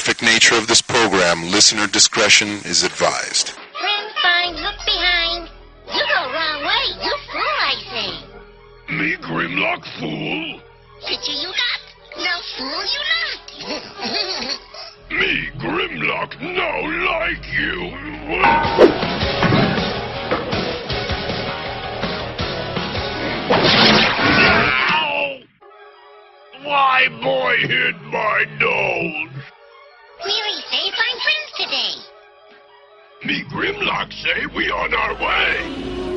graphic nature of this program, listener discretion is advised. Friend find, look behind. You go wrong way, you fool, I say. Me Grimlock fool? Picture you got, no fool you not. Me Grimlock no like you. Ow! Why boy hit my nose? Mary say find friends today. Me Grimlock say we on our way.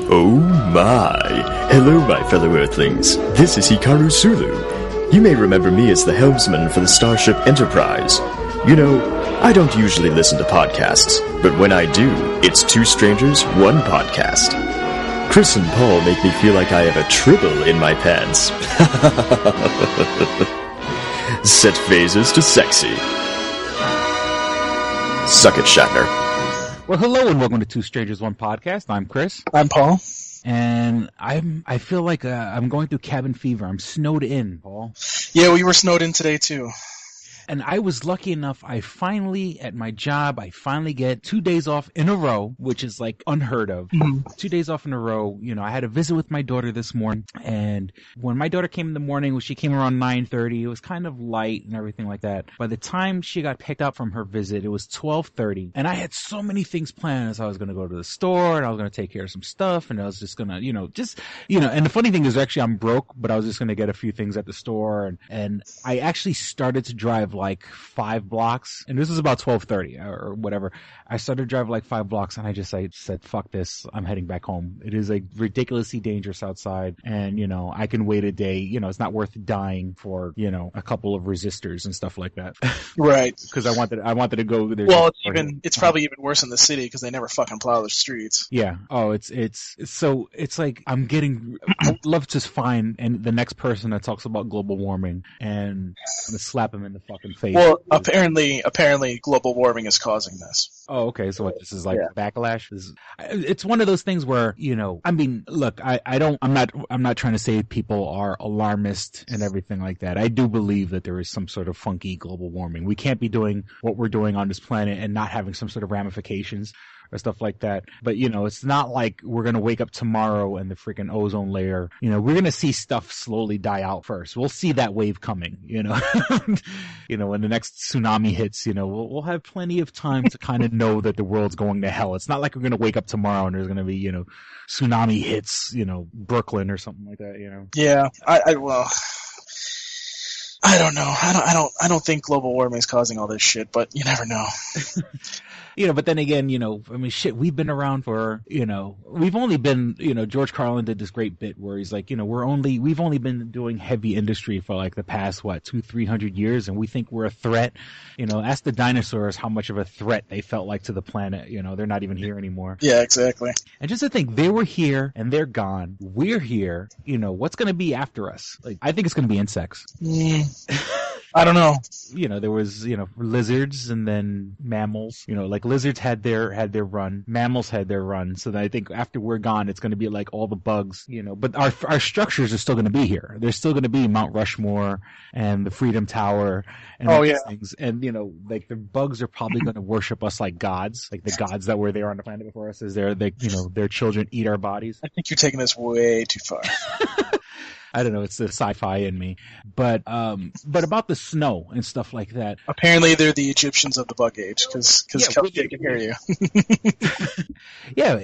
Oh my! Hello, my fellow Earthlings. This is Hikaru Sulu. You may remember me as the helmsman for the Starship Enterprise. You know, I don't usually listen to podcasts, but when I do, it's two strangers, one podcast. Chris and Paul make me feel like I have a tribble in my pants. Set phases to sexy. Suck it, Shatner. Well, hello and welcome to Two Strangers, One Podcast. I'm Chris. I'm Paul. And I feel like I'm going through cabin fever. I'm snowed in, Paul. Yeah, we were snowed in today, too. And I was lucky enough, at my job, I finally get 2 days off in a row, which is like unheard of. Mm-hmm. 2 days off in a row. You know, I had a visit with my daughter this morning. And when my daughter came in the morning, when she came around 9:30, it was kind of light and everything like that. By the time she got picked up from her visit, it was 12:30. And I had so many things planned. As I was going to go to the store and I was going to take care of some stuff. And I was just going to, and the funny thing is actually I'm broke, but I was just going to get a few things at the store. And I actually started to drive like 5 blocks, and this was about 12:30 or whatever. I started to drive like 5 blocks, and I said, fuck this, I'm heading back home. It is like ridiculously dangerous outside, and I can wait a day. It's not worth dying for a couple of resistors and stuff like that. Right. Because I wanted to go there. Well, it's probably even worse in the city because they never fucking plow the streets. Yeah. Oh, it's like I would love to find the next person that talks about global warming and I'm gonna slap him in the fucking face. Well, apparently global warming is causing this. Oh, okay. So what, this is like backlash? It's one of those things where, I mean, look, I'm not trying to say people are alarmist and everything like that. I do believe that there is some sort of funky global warming. We can't be doing what we're doing on this planet and not having some sort of ramifications or stuff like that. But, it's not like we're going to wake up tomorrow and the freaking ozone layer, we're going to see stuff slowly die out first. We'll see that wave coming, when the next tsunami hits, we'll have plenty of time to kind of know that the world's going to hell. It's not like we're going to wake up tomorrow and there's going to be, tsunami hits, Brooklyn or something like that, Yeah, I don't know. I don't think global warming is causing all this shit, but you never know. But then again, I mean, shit, we've been around for, we've only been, George Carlin did this great bit where he's like, we've only been doing heavy industry for like the past, 200-300 years, and we think we're a threat. Ask the dinosaurs how much of a threat they felt like to the planet. They're not even here anymore. Yeah, exactly. And just to think, they were here and they're gone. We're here. What's going to be after us? Like, I think it's going to be insects. I don't know. There was, lizards and then mammals. Like lizards had their run, mammals had their run. So that I think after we're gone, it's going to be like all the bugs, But our structures are still going to be here. There's still going to be Mount Rushmore and the Freedom Tower and all these things. And like the bugs are probably going to worship us like gods, like the gods that were there on the planet before us. As their children eat our bodies. I think you're taking this way too far. I don't know, it's the sci-fi in me. But about the snow and stuff like that. Apparently they're the Egyptians of the bug age, because Kelsey can hear you. Yeah,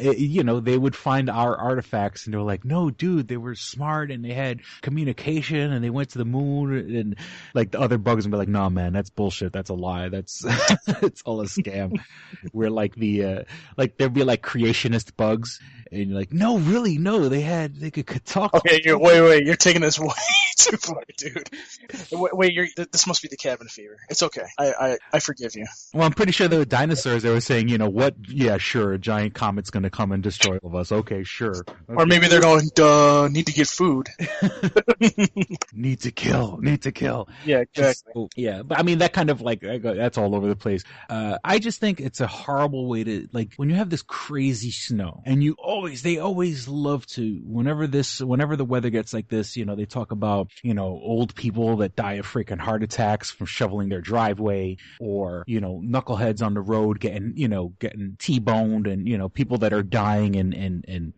they would find our artifacts and they were like, no, dude, they were smart and they had communication and they went to the moon, and like the other bugs would be like, no, man, that's bullshit. That's a lie. That's, it's all a scam. We're like there'd be like creationist bugs and you're like, no, really, no, they could talk. Okay, wait, you're taking this way too far, dude. Wait, this must be the cabin fever. It's okay. I forgive you. Well, I'm pretty sure there were dinosaurs. They were saying, what? Yeah, sure. A giant comet's going to come and destroy all of us. Okay, sure. Okay. Or maybe they're going, duh, need to get food. Need to kill. Yeah, exactly. But I mean, that kind of like, that's all over the place. I just think it's a horrible way to, like, when you have this crazy snow and you always love to, whenever the weather gets like this, they talk about, old people that die of freaking heart attacks from shoveling their driveway, or, knuckleheads on the road getting T-boned, and, people that are dying in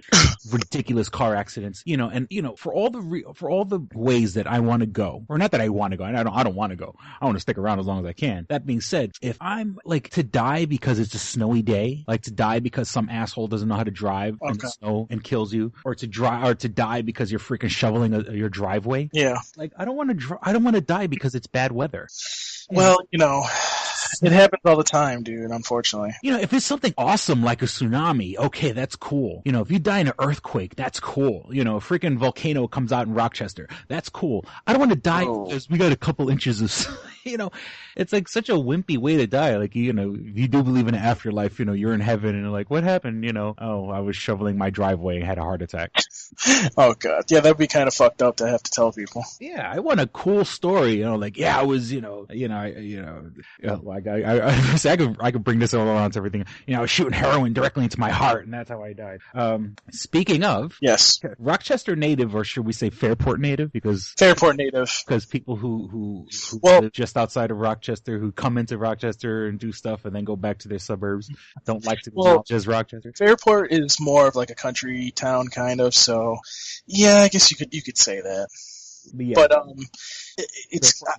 ridiculous car accidents, and, for all the ways that I want to go, or not that I want to go, and I don't want to go. I want to stick around as long as I can. That being said, if I'm like to die because it's a snowy day, like to die because some asshole doesn't know how to drive in the snow and kills you, or to die because you're freaking shoveling your driveway. Yeah. Like I don't want to die because it's bad weather. Well, it happens all the time, dude, unfortunately. If it's something awesome like a tsunami, okay, that's cool. If you die in an earthquake, that's cool. A freaking volcano comes out in Rochester, that's cool. I don't want to die because we got a couple inches of, it's like such a wimpy way to die. Like, if you do believe in an afterlife, you're in heaven and you're like, what happened? Oh, I was shoveling my driveway and had a heart attack. Oh, God. Yeah, that'd be kind of fucked up to have to tell people. Yeah, I want a cool story, like, yeah, I was, I could bring this all around to everything. I was shooting heroin directly into my heart, and that's how I died. Speaking of, yes, Rochester native, or should we say Fairport native? Because Fairport native. Because people who live just outside of Rochester, who come into Rochester and do stuff, and then go back to their suburbs, don't like to acknowledge as Rochester. Fairport is more of like a country town, kind of. So, yeah, I guess you could say that. Yeah. But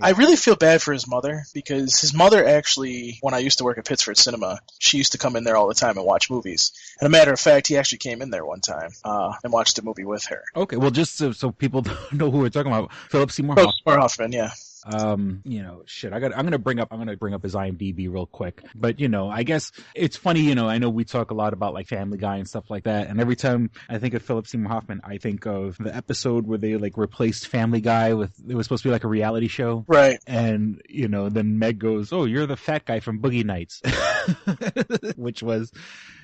I really feel bad for his mother, because his mother actually, when I used to work at Pittsford Cinema, she used to come in there all the time and watch movies. And a matter of fact, he actually came in there one time and watched a movie with her. Okay, well, just so people know who we're talking about, Philip Seymour Hoffman, yeah. I'm gonna bring up his IMDb real quick. But I guess it's funny, I know we talk a lot about like Family Guy and stuff like that, and every time I think of Philip Seymour Hoffman, I think of the episode where they like replaced Family Guy with, it was supposed to be like a reality show. Right. And then Meg goes, "Oh, you're the fat guy from Boogie Nights." Which was,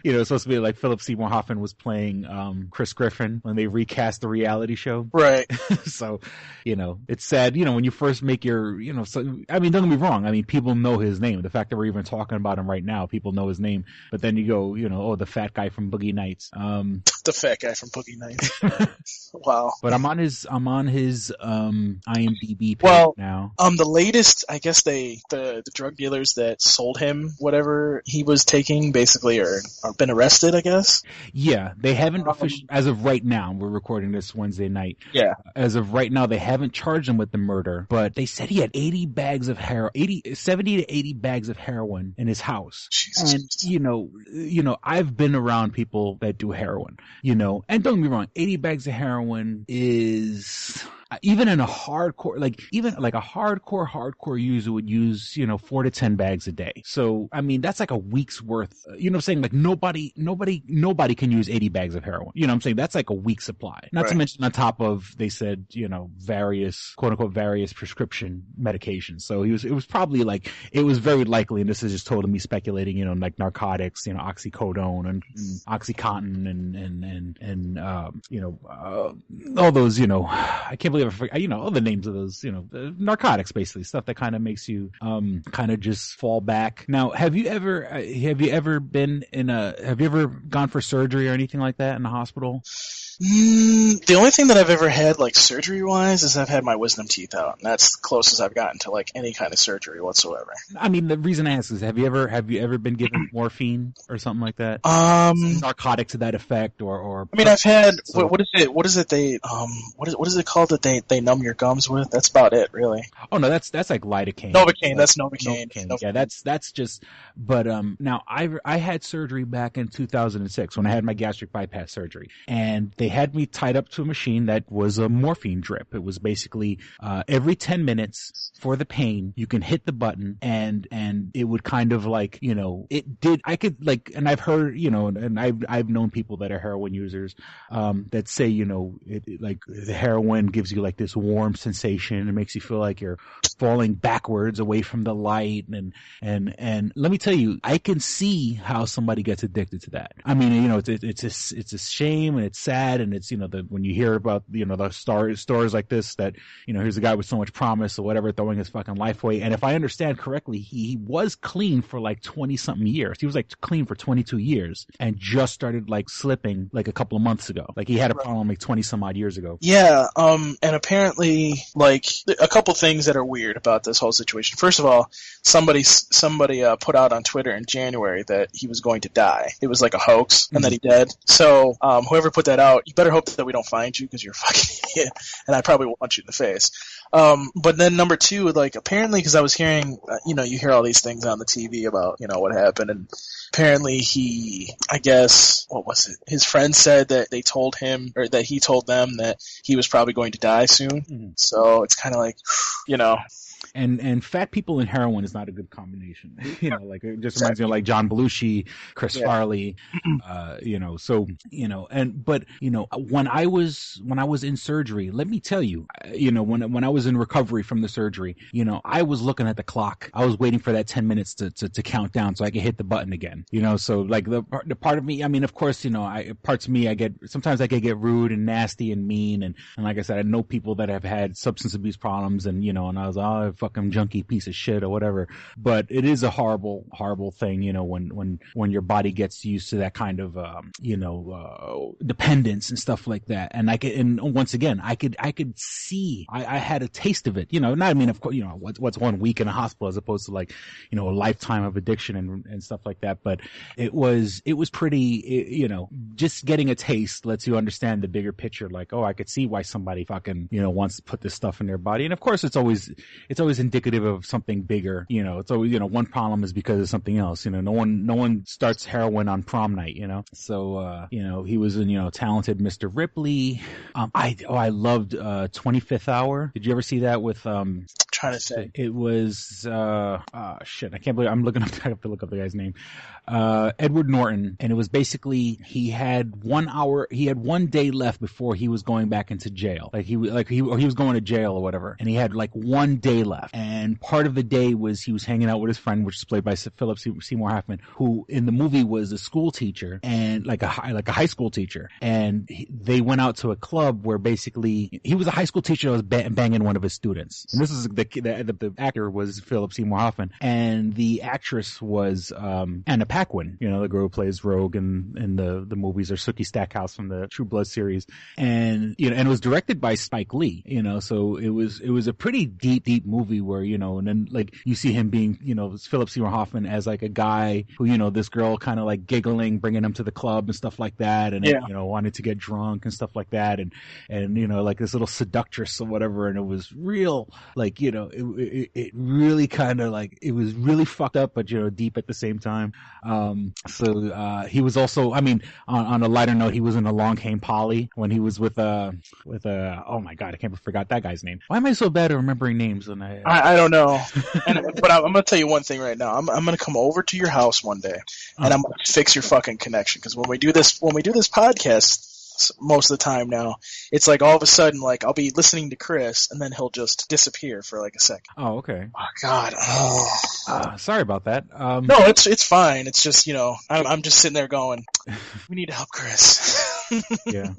it's supposed to be like Philip Seymour Hoffman was playing Chris Griffin when they recast the reality show. Right. So, it's sad, when you first make your, don't get me wrong. I mean, people know his name. The fact that we're even talking about him right now, people know his name. But then you go, oh, the fat guy from Boogie Nights. The fat guy from Boogie Nights. Wow. But I'm on his IMDb page now. The latest, I guess the drug dealers that sold him whatever he was taking basically are been arrested, I guess. Yeah, they haven't officially, as of right now. We're recording this Wednesday night. Yeah. As of right now, they haven't charged him with the murder, but they said he had 70 to 80 bags of heroin in his house. Jesus. And I've been around people that do heroin, and don't get me wrong, 80 bags of heroin is, even in a hardcore, a hardcore user would use, 4 to 10 bags a day. So, I mean, that's like a week's worth, what I'm saying? Like nobody can use 80 bags of heroin. You know what I'm saying? That's like a week's supply. Not to mention on top of, they said, various, quote unquote, various prescription medications. So it was probably like, it was very likely, and this is just totally me speculating, like narcotics, oxycodone and Oxycontin and all those, I can't believe all the names of those, narcotics, basically stuff that kind of makes you kind of just fall back. Now, have you ever gone for surgery or anything like that in the hospital? The only thing that I've ever had, like, surgery-wise, is I've had my wisdom teeth out, and that's the closest I've gotten to, like, any kind of surgery whatsoever. I mean, the reason I ask is, have you ever been given morphine or something like that? Narcotic to that effect, or I mean, I've had, what is it what is it called that they numb your gums with? That's about it, really. Oh, no, that's like lidocaine. Novocaine, that's Novocaine. Yeah, that's just, but, now, I had surgery back in 2006 when I had my gastric bypass surgery, and they had me tied up to a machine that was a morphine drip. It was basically every 10 minutes for the pain, you can hit the button and it would kind of like, it did, I could like, and I've heard, and I've known people that are heroin users that say, like the heroin gives you like this warm sensation. It makes you feel like you're falling backwards away from the light. And let me tell you, I can see how somebody gets addicted to that. I mean, it's a shame and it's sad. sad, and it's, when you hear about, the stories like this, that, here's a guy with so much promise or whatever, throwing his fucking life away. And if I understand correctly, he was clean for like 20 something years. He was like clean for 22 years and just started like slipping like a couple of months ago. Like he had a problem like 20 some odd years ago. Yeah. And apparently, like, a couple things that are weird about this whole situation. First of all, somebody put out on Twitter in January that he was going to die. It was like a hoax, and that he dead. So whoever put that out, you better hope that we don't find you, because you're a fucking idiot, and I probably will punch you in the face. But then number two, like, apparently, because I was hearing, you hear all these things on the TV about, what happened, and apparently I guess, what was it? His friend said that they told him, or that he told them that he was probably going to die soon. Mm-hmm. So it's kind of like, And fat people and heroin is not a good combination. Like it just reminds me of like John Belushi, Chris Farley, but when I was in surgery, let me tell you, when I was in recovery from the surgery, I was looking at the clock. I was waiting for that 10 minutes to count down so I could hit the button again, so like the part of me, I mean, of course, parts of me, sometimes I could get rude and nasty and mean. And like I said, I know people that have had substance abuse problems and, and I was, fucking junkie piece of shit or whatever. But it is a horrible, horrible thing, when your body gets used to that kind of, dependence and stuff like that. And once again, I could see, I had a taste of it, of course, what's 1 week in a hospital as opposed to like, a lifetime of addiction and stuff like that. But it was pretty, just getting a taste lets you understand the bigger picture. Like, oh, I could see why somebody fucking, wants to put this stuff in their body. And of course, it's always indicative of something bigger. It's always, one problem is because of something else. No one starts heroin on prom night, So, he was in, Talented Mr. Ripley. I loved 25th Hour. Did you ever see that with, trying to say. It was, shit, I can't believe I have to look up the guy's name. Edward Norton. And it was basically, he had 1 day left before he was going back into jail. He was going to jail or whatever. And he had like 1 day left. And part of the day was he was hanging out with his friend, which is played by Philip Seymour Hoffman, who in the movie was a school teacher and like a high school teacher. And they went out to a club where basically he was a high school teacher that was banging one of his students. And this is the actor was Philip Seymour Hoffman, and the actress was Anna Paquin, the girl who plays Rogue in the movies, or Sookie Stackhouse from the True Blood series. And and it was directed by Spike Lee, so it was a pretty deep movie where, and then like you see him being, Philip Seymour Hoffman as like a guy who, this girl kind of like giggling, bringing him to the club and stuff like that. And, wanted to get drunk and stuff like that. And, like this little seductress or whatever. And it was real, like, it really kind of like, it was really fucked up, but, deep at the same time. So he was also, I mean, on a lighter note, he was in Along Came Polly when he was with oh my God, I forgot that guy's name. Why am I so bad at remembering names? And I don't know. But I'm going to tell you one thing right now. I'm going to come over to your house one day and I'm going to fix your fucking connection. Because when we do this podcast, most of the time now, it's like all of a sudden, like I'll be listening to Chris and then he'll just disappear for like a second. Oh, okay. Oh God. Oh. Sorry about that. No, it's fine. It's just, I'm just sitting there going, we need to help Chris. Yeah.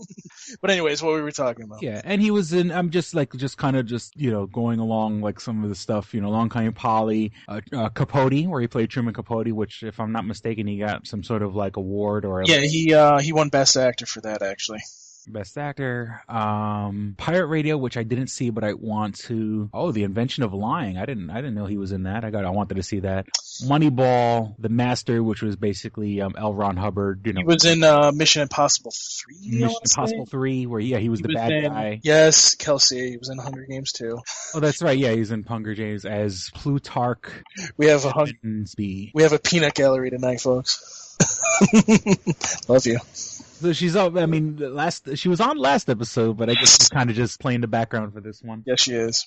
But anyways, what we were talking about. Yeah, and he was in, I'm just going along like some of the stuff, Long Came Polly, Capote, where he played Truman Capote, which if I'm not mistaken, he got some sort of like award or. Yeah, he won Best Actor for that actually. Best Actor, Pirate Radio, which I didn't see, but I want to. Oh, The Invention of Lying. I didn't know he was in that. I wanted to see that. Moneyball, The Master, which was basically L. Ron Hubbard. He was in Mission Impossible 3. Mission Impossible 3, where he was the bad guy. Yes, Kelsey. He was in Hunger Games too. Oh, that's right. Yeah, he's in Hunger Games as Plutarch. We have a peanut gallery tonight, folks. Love you. So she's up. I mean, she was on last episode, but I guess she's kind of just playing the background for this one. Yes, she is.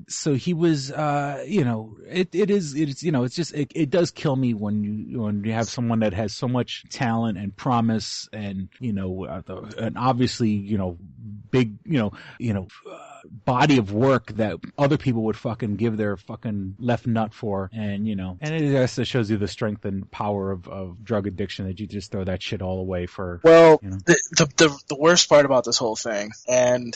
So he was, it does kill me when you have someone that has so much talent and promise and, and obviously, big, body of work that other people would fucking give their fucking left nut for. And, and it just shows you the strength and power of drug addiction, that you just throw that shit all away for. Well, the worst part about this whole thing, and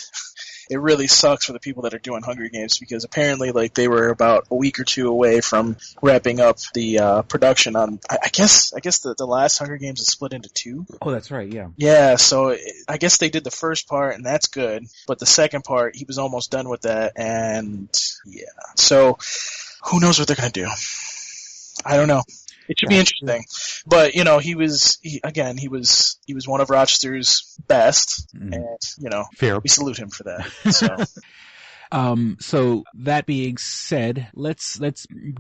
it really sucks for the people that are doing Hunger Games, because apparently, like, they were about a week or two away from wrapping up the production on. I guess the last Hunger Games is split into 2. Oh, that's right. Yeah. Yeah. So I guess they did the first part, and that's good. But the second part, he was almost done with that, and yeah. So who knows what they're gonna do? I don't know. It should be interesting. But, he was one of Rochester's best, and, Fair. we salute him for that. So. So that being said, let's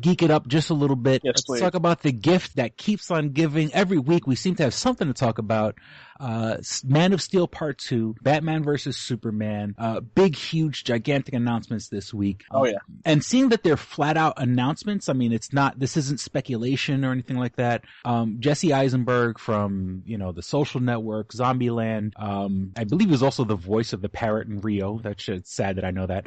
geek it up just a little bit. Yes, let's please. talk about the gift that keeps on giving. Every week we seem to have something to talk about. Man of Steel Part 2, Batman versus Superman, big, huge, gigantic announcements this week. Oh, yeah. And seeing that they're flat out announcements, I mean, this isn't speculation or anything like that. Jesse Eisenberg from, the Social Network, Zombieland, I believe he was also the voice of the parrot in Rio. That's sad that I know that.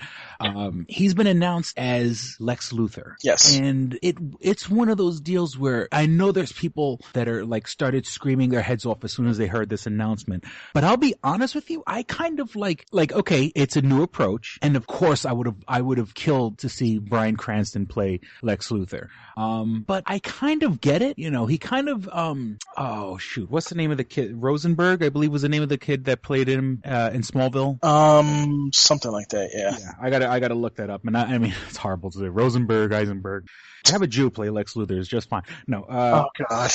He's been announced as Lex Luthor. Yes. And it's one of those deals where I know there's people that are like started screaming their heads off as soon as they heard this announcement. But I'll be honest with you, I kind of like, okay, it's a new approach. And of course I would have killed to see Bryan Cranston play Lex Luthor. But I kind of get it. He kind of, oh shoot, what's the name of the kid? Rosenberg, I believe, was the name of the kid that played him, in Smallville. Something like that. Yeah. I gotta look that up. And I mean, it's horrible to say. Rosenberg, Eisenberg. Have a Jew play Lex Luthor is just fine. No. Oh God.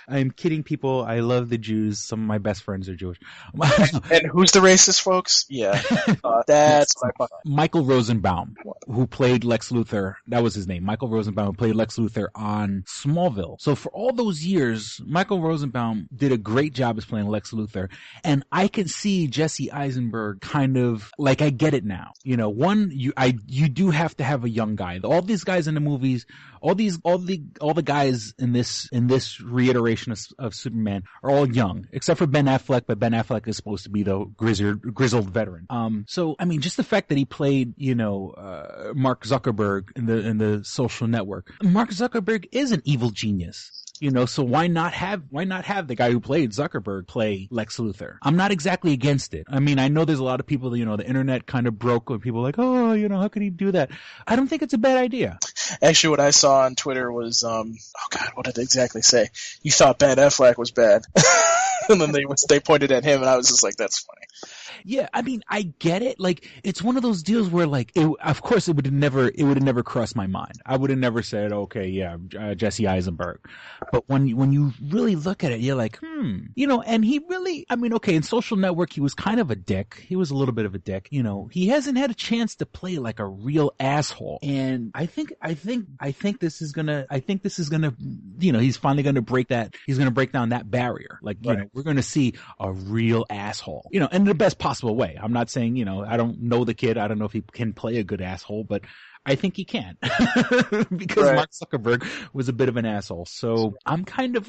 I'm kidding, people. I love the Jews. Some of my best friends are Jewish. And who's the racist, folks? Yeah. That's Michael Rosenbaum, who played Lex Luthor. That was his name. Michael Rosenbaum, who played Lex Luthor on Smallville. So for all those years, Michael Rosenbaum did a great job as playing Lex Luthor. And I can see Jesse Eisenberg kind of, like, I get it now. You do have to have a young guy. All these guys in the movies, all the guys in this reiteration of Superman are all young, except for Ben Affleck, but Ben Affleck is supposed to be the grizzled veteran. So I mean, just the fact that he played, Mark Zuckerberg in the Social Network. Mark Zuckerberg is an evil genius. So why not have the guy who played Zuckerberg play Lex Luthor? I'm not exactly against it. I mean, I know there's a lot of people, the internet kind of broke when people are like, oh, how could he do that? I don't think it's a bad idea. Actually, what I saw on Twitter was, oh God, what did they exactly say? You thought Ben Affleck was bad. And then they pointed at him, and I was just like, that's funny. Yeah, I mean, I get it. Like, it's one of those deals where, like, of course, it would have never crossed my mind. I would have never said, okay, yeah, Jesse Eisenberg. But when you really look at it, you're like, and he really, I mean, okay, in Social Network, he was kind of a dick. He was a little bit of a dick. He hasn't had a chance to play like a real asshole. And I think this is gonna, he's finally gonna break that. He's gonna break down that barrier. Like, right. We're gonna see a real asshole. In the best possible way. I'm not saying, I don't know the kid. I don't know if he can play a good asshole, but I think he can because right. Mark Zuckerberg was a bit of an asshole. So I'm kind of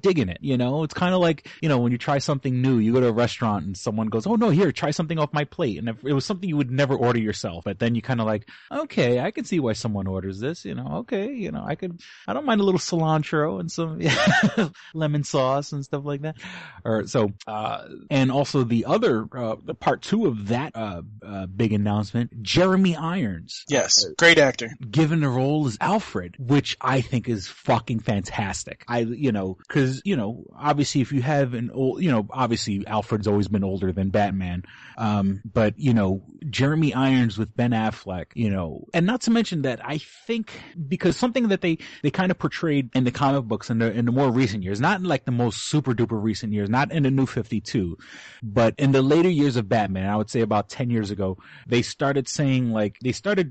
digging it. It's kind of like, when you try something new, you go to a restaurant and someone goes, oh no, here, try something off my plate. And if it was something you would never order yourself, but then you kind of like, okay, I can see why someone orders this, okay, I don't mind a little cilantro and some lemon sauce and stuff like that. And also the other, part 2 of that, big announcement, Jeremy Irons. Yes, great actor. Given the role as Alfred, which I think is fucking fantastic. Because, obviously if you have an old, obviously Alfred's always been older than Batman. But, Jeremy Irons with Ben Affleck, and not to mention that I think, because something that they kind of portrayed in the comic books in the more recent years, not in like the most super duper recent years, not in the New 52, but in the later years of Batman, I would say about 10 years ago, they started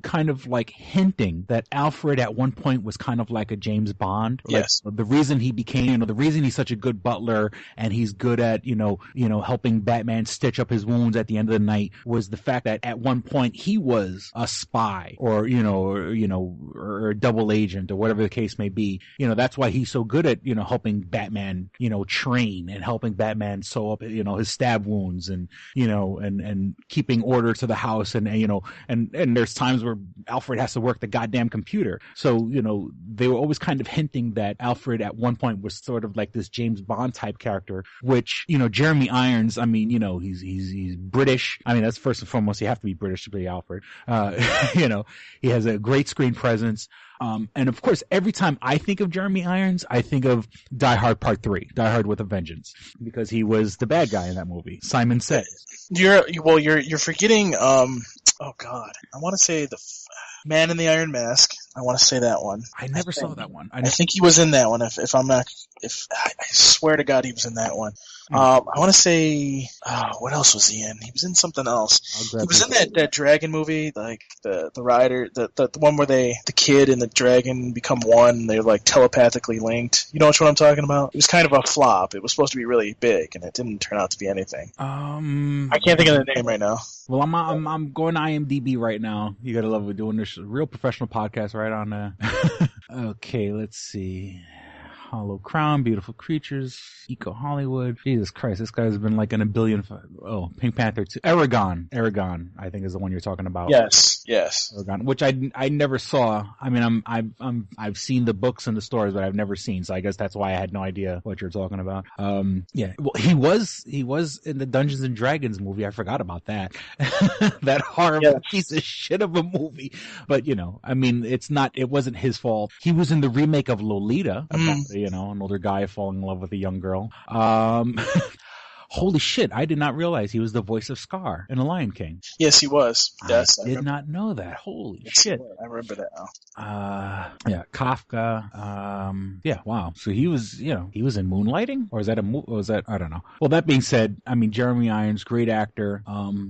kind of like hinting that Alfred at one point was kind of like a James Bond. Like, Yes. the reason he became, the reason he's such a good butler and he's good at, helping Batman stitch up his wounds at the end of the night was the fact that at one point he was a spy or a double agent or whatever the case may be. That's why he's so good at, helping Batman, train and helping Batman sew up, his stab wounds and, and keeping order to the house and there's times where Alfred has to work the goddamn computer. So, they were always kind of hinting that Alfred at one point was sort of like this James Bond type character, which, Jeremy Irons, he's British. That's first and foremost, you have to be British to play Alfred. He has a great screen presence. And of course, every time I think of Jeremy Irons, I think of Die Hard Part 3, Die Hard with a Vengeance, because he was the bad guy in that movie. Simon Says. You're forgetting, oh God, I want to say the Man in the Iron Mask. I want to say that one. I never saw that one. I think he was in that one. If I'm not, I swear to God, he was in that one. I want to say, what else was he in? He was in something else. He was in that dragon movie, like the rider, the one where the kid and the dragon become one. They're like telepathically linked. You know what I'm talking about? It was kind of a flop. It was supposed to be really big, and it didn't turn out to be anything. I can't think of the name right now. Well, I'm going to IMDb right now. You gotta love we're doing this real professional podcast right on there. Okay, let's see. Hollow Crown, Beautiful Creatures, Eco Hollywood. Jesus Christ, this guy's been like in a billion. Pink Panther 2. Aragon, I think is the one you're talking about. Yes. Aragon, which I never saw. I've seen the books and the stories, but I've never seen. So I guess that's why I had no idea what you're talking about. Yeah. Well, he was in the Dungeons and Dragons movie. I forgot about that. That horrible piece of shit of a movie. But it wasn't his fault. He was in the remake of Lolita. An older guy falling in love with a young girl. Holy shit, I did not realize he was the voice of Scar in The Lion King. Yes, he was. Yes, I did not know that. Holy shit. I remember that now. Kafka. Wow. So he was in Moonlighting? Or is that I don't know. Well, that being said, Jeremy Irons, great actor.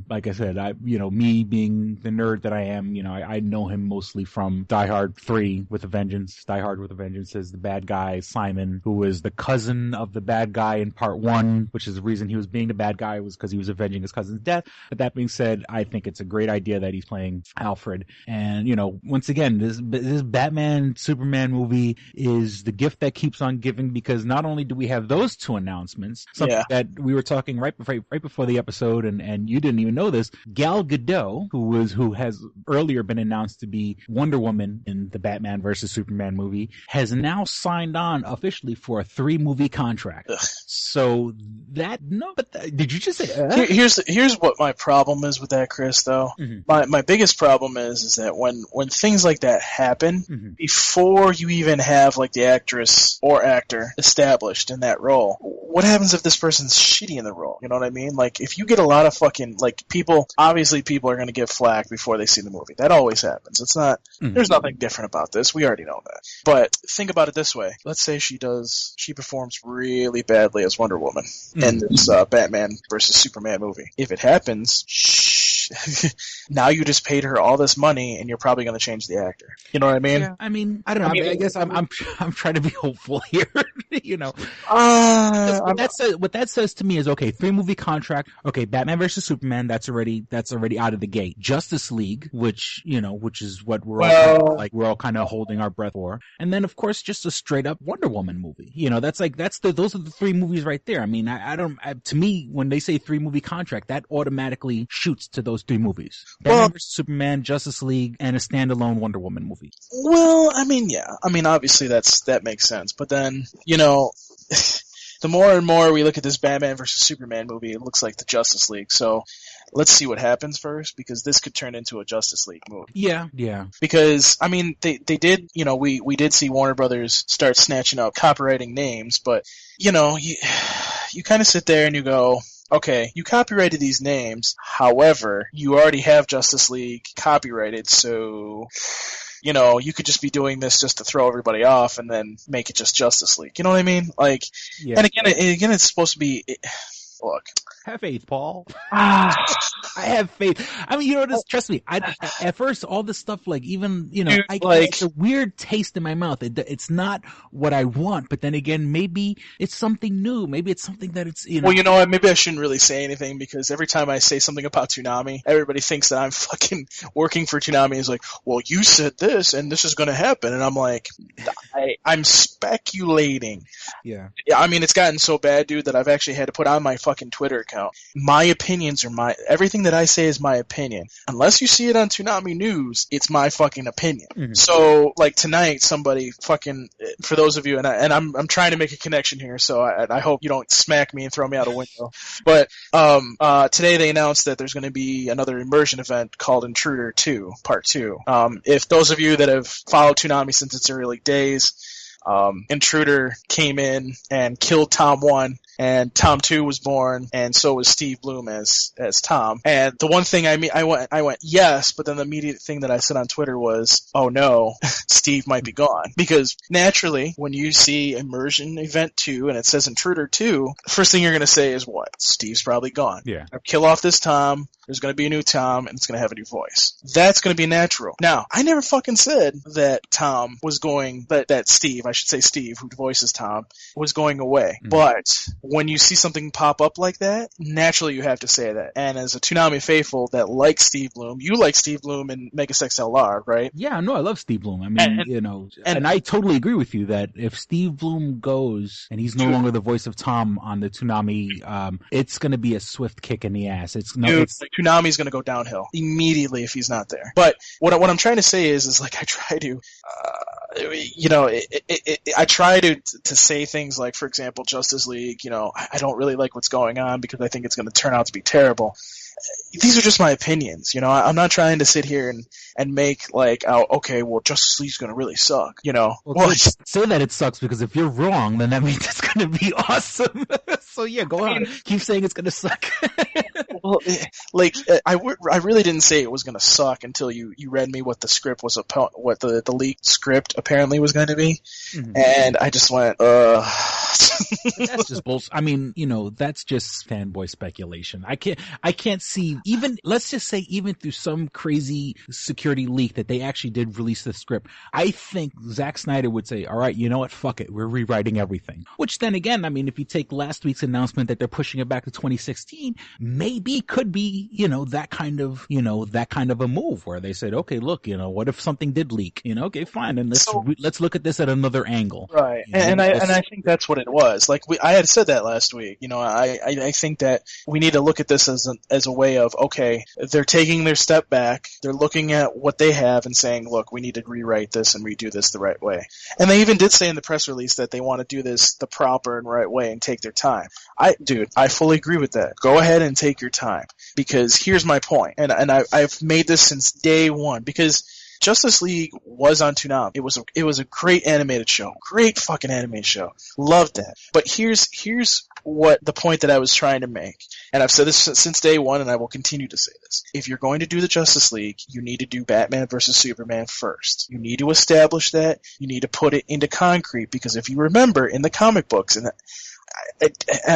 Like I said, me being the nerd that I am, I know him mostly from Die Hard 3 with a Vengeance. Die Hard with a Vengeance is the bad guy, Simon, who was the cousin of the bad guy in Part 1, which is the reason he was being the bad guy was because he was avenging his cousin's death. But that being said, I think it's a great idea that he's playing Alfred. And, once again, this Batman Superman movie is the gift that keeps on giving, because not only do we have those two announcements, something that we were talking right before the episode, and you didn't even know this, Gal Gadot, who has earlier been announced to be Wonder Woman in the Batman versus Superman movie, has now signed on officially for a 3-movie contract. Ugh. So did you just say? Here's what my problem is with that, Chris. Though my biggest problem is that when things like that happen, before you even have like the actress or actor established in that role, what happens if this person's shitty in the role? You know what I mean? Like if you get a lot of fucking people are going to get flack before they see the movie. That always happens. It's not. There's nothing different about this. We already know that. But think about it this way. Let's say she performs really badly as Wonder Woman in this Batman versus Superman movie. If it happens, now you just paid her all this money, and you're probably going to change the actor. You know what I mean? Yeah, I don't know. I guess I'm trying to be hopeful here. What that says to me is, okay, 3-movie contract. Okay, Batman versus Superman. That's already out of the gate. Justice League, which is what we're all kind of holding our breath for. And then of course just a straight up Wonder Woman movie. Those are the 3 movies right there. To me, when they say 3-movie contract, that automatically shoots to those 3 movies. Batman vs. Superman, Justice League, and a standalone Wonder Woman movie. Well, yeah. Obviously that makes sense. But then, the more and more we look at this Batman vs. Superman movie, it looks like the Justice League. So let's see what happens first, because this could turn into a Justice League movie. Yeah. Because, they did, we did see Warner Brothers start snatching up copywriting names, but, you kind of sit there and you go, okay, you copyrighted these names, however, you already have Justice League copyrighted, so, you could just be doing this just to throw everybody off and then make it just Justice League. You know what I mean? And again, it's supposed to be... look. Have faith, Paul. Ah. I have faith. I mean, trust me. At first, all this stuff, like, even, Dude, it's a weird taste in my mouth. It's not what I want, but then again, maybe it's something new. Maybe it's something that it's, Well, you know what? Maybe I shouldn't really say anything, because every time I say something about Toonami, everybody thinks that I'm fucking working for Toonami. Is like, well, you said this, and this is going to happen. And I'm like, I'm speculating. Yeah. I mean, it's gotten so bad, dude, that I've actually had to put on my fucking Twitter account. My opinions are everything that I say is my opinion. Unless you see it on Toonami News, it's my fucking opinion. Mm-hmm. So, like, tonight, somebody fucking, for those of you, and I'm trying to make a connection here, so I hope you don't smack me and throw me out a window. But, today they announced that there's going to be another immersion event called Intruder 2, Part 2. If those of you that have followed Toonami since its early days, Intruder came in and killed Tom 1, and Tom 2 was born, and so was Steve Bloom as Tom. And the one thing I went yes, but then the immediate thing that I said on Twitter was, oh no, Steve might be gone. Because naturally, when you see Immersion Event 2 and it says Intruder 2, the first thing you're going to say is what? Steve's probably gone. Yeah. Kill off this Tom, there's going to be a new Tom, and it's going to have a new voice. That's going to be natural. Now, I never fucking said that Tom was going, that Steve, I should say Steve, who voices Tom, was going away. Mm. But when you see something pop up like that, naturally you have to say that. And as a Toonami faithful that likes Steve Bloom, you like Steve Bloom in Megas XLR, right? Yeah, no, I love Steve Bloom. I mean, and I totally agree with you that if Steve Bloom goes and he's no longer the voice of Tom on the Toonami, it's going to be a swift kick in the ass. Toonami's going to go downhill immediately if he's not there. But what I'm trying to say is like I try to, I try to say things like, for example, Justice League, I don't really like what's going on because I think it's going to turn out to be terrible. These are just my opinions, I'm not trying to sit here and make like, oh, okay, well, Justice League's gonna really suck, Well, say that it sucks, because if you're wrong, then that means it's gonna be awesome. So yeah, go on. Keep saying it's gonna suck. Well, like, I really didn't say it was gonna suck until you read me what the script was, what the leaked script apparently was going to be, mm-hmm. And I just went, That's just bullshit. I mean, that's just fanboy speculation. I can't see, even, let's just say, even through some crazy security leak that they actually did release the script, I think Zack Snyder would say, all right, you know what, fuck it, we're rewriting everything. Which then again, I mean, if you take last week's announcement that they're pushing it back to 2016, maybe could be, that kind of a move where they said, okay, look, what if something did leak? Okay, fine, and let's look at this at another angle. Right, and I think that's what it was. Like, I had said that last week. I think that we need to look at this as a way of, okay, they're taking their step back, they're looking at what they have and saying, look, we need to rewrite this and redo this the right way. And they even did say in the press release that they want to do this the proper and right way and take their time. I fully agree with that. Go ahead and take your time, because here's my point, and I've made this since day one, because Justice League was on Toonami. It was a great animated show. Great fucking animated show. Loved that. But here's what the point that I was trying to make. And I've said this since day one, and I will continue to say this. If you're going to do the Justice League, you need to do Batman versus Superman first. You need to establish that. You need to put it into concrete, because if you remember in the comic books, and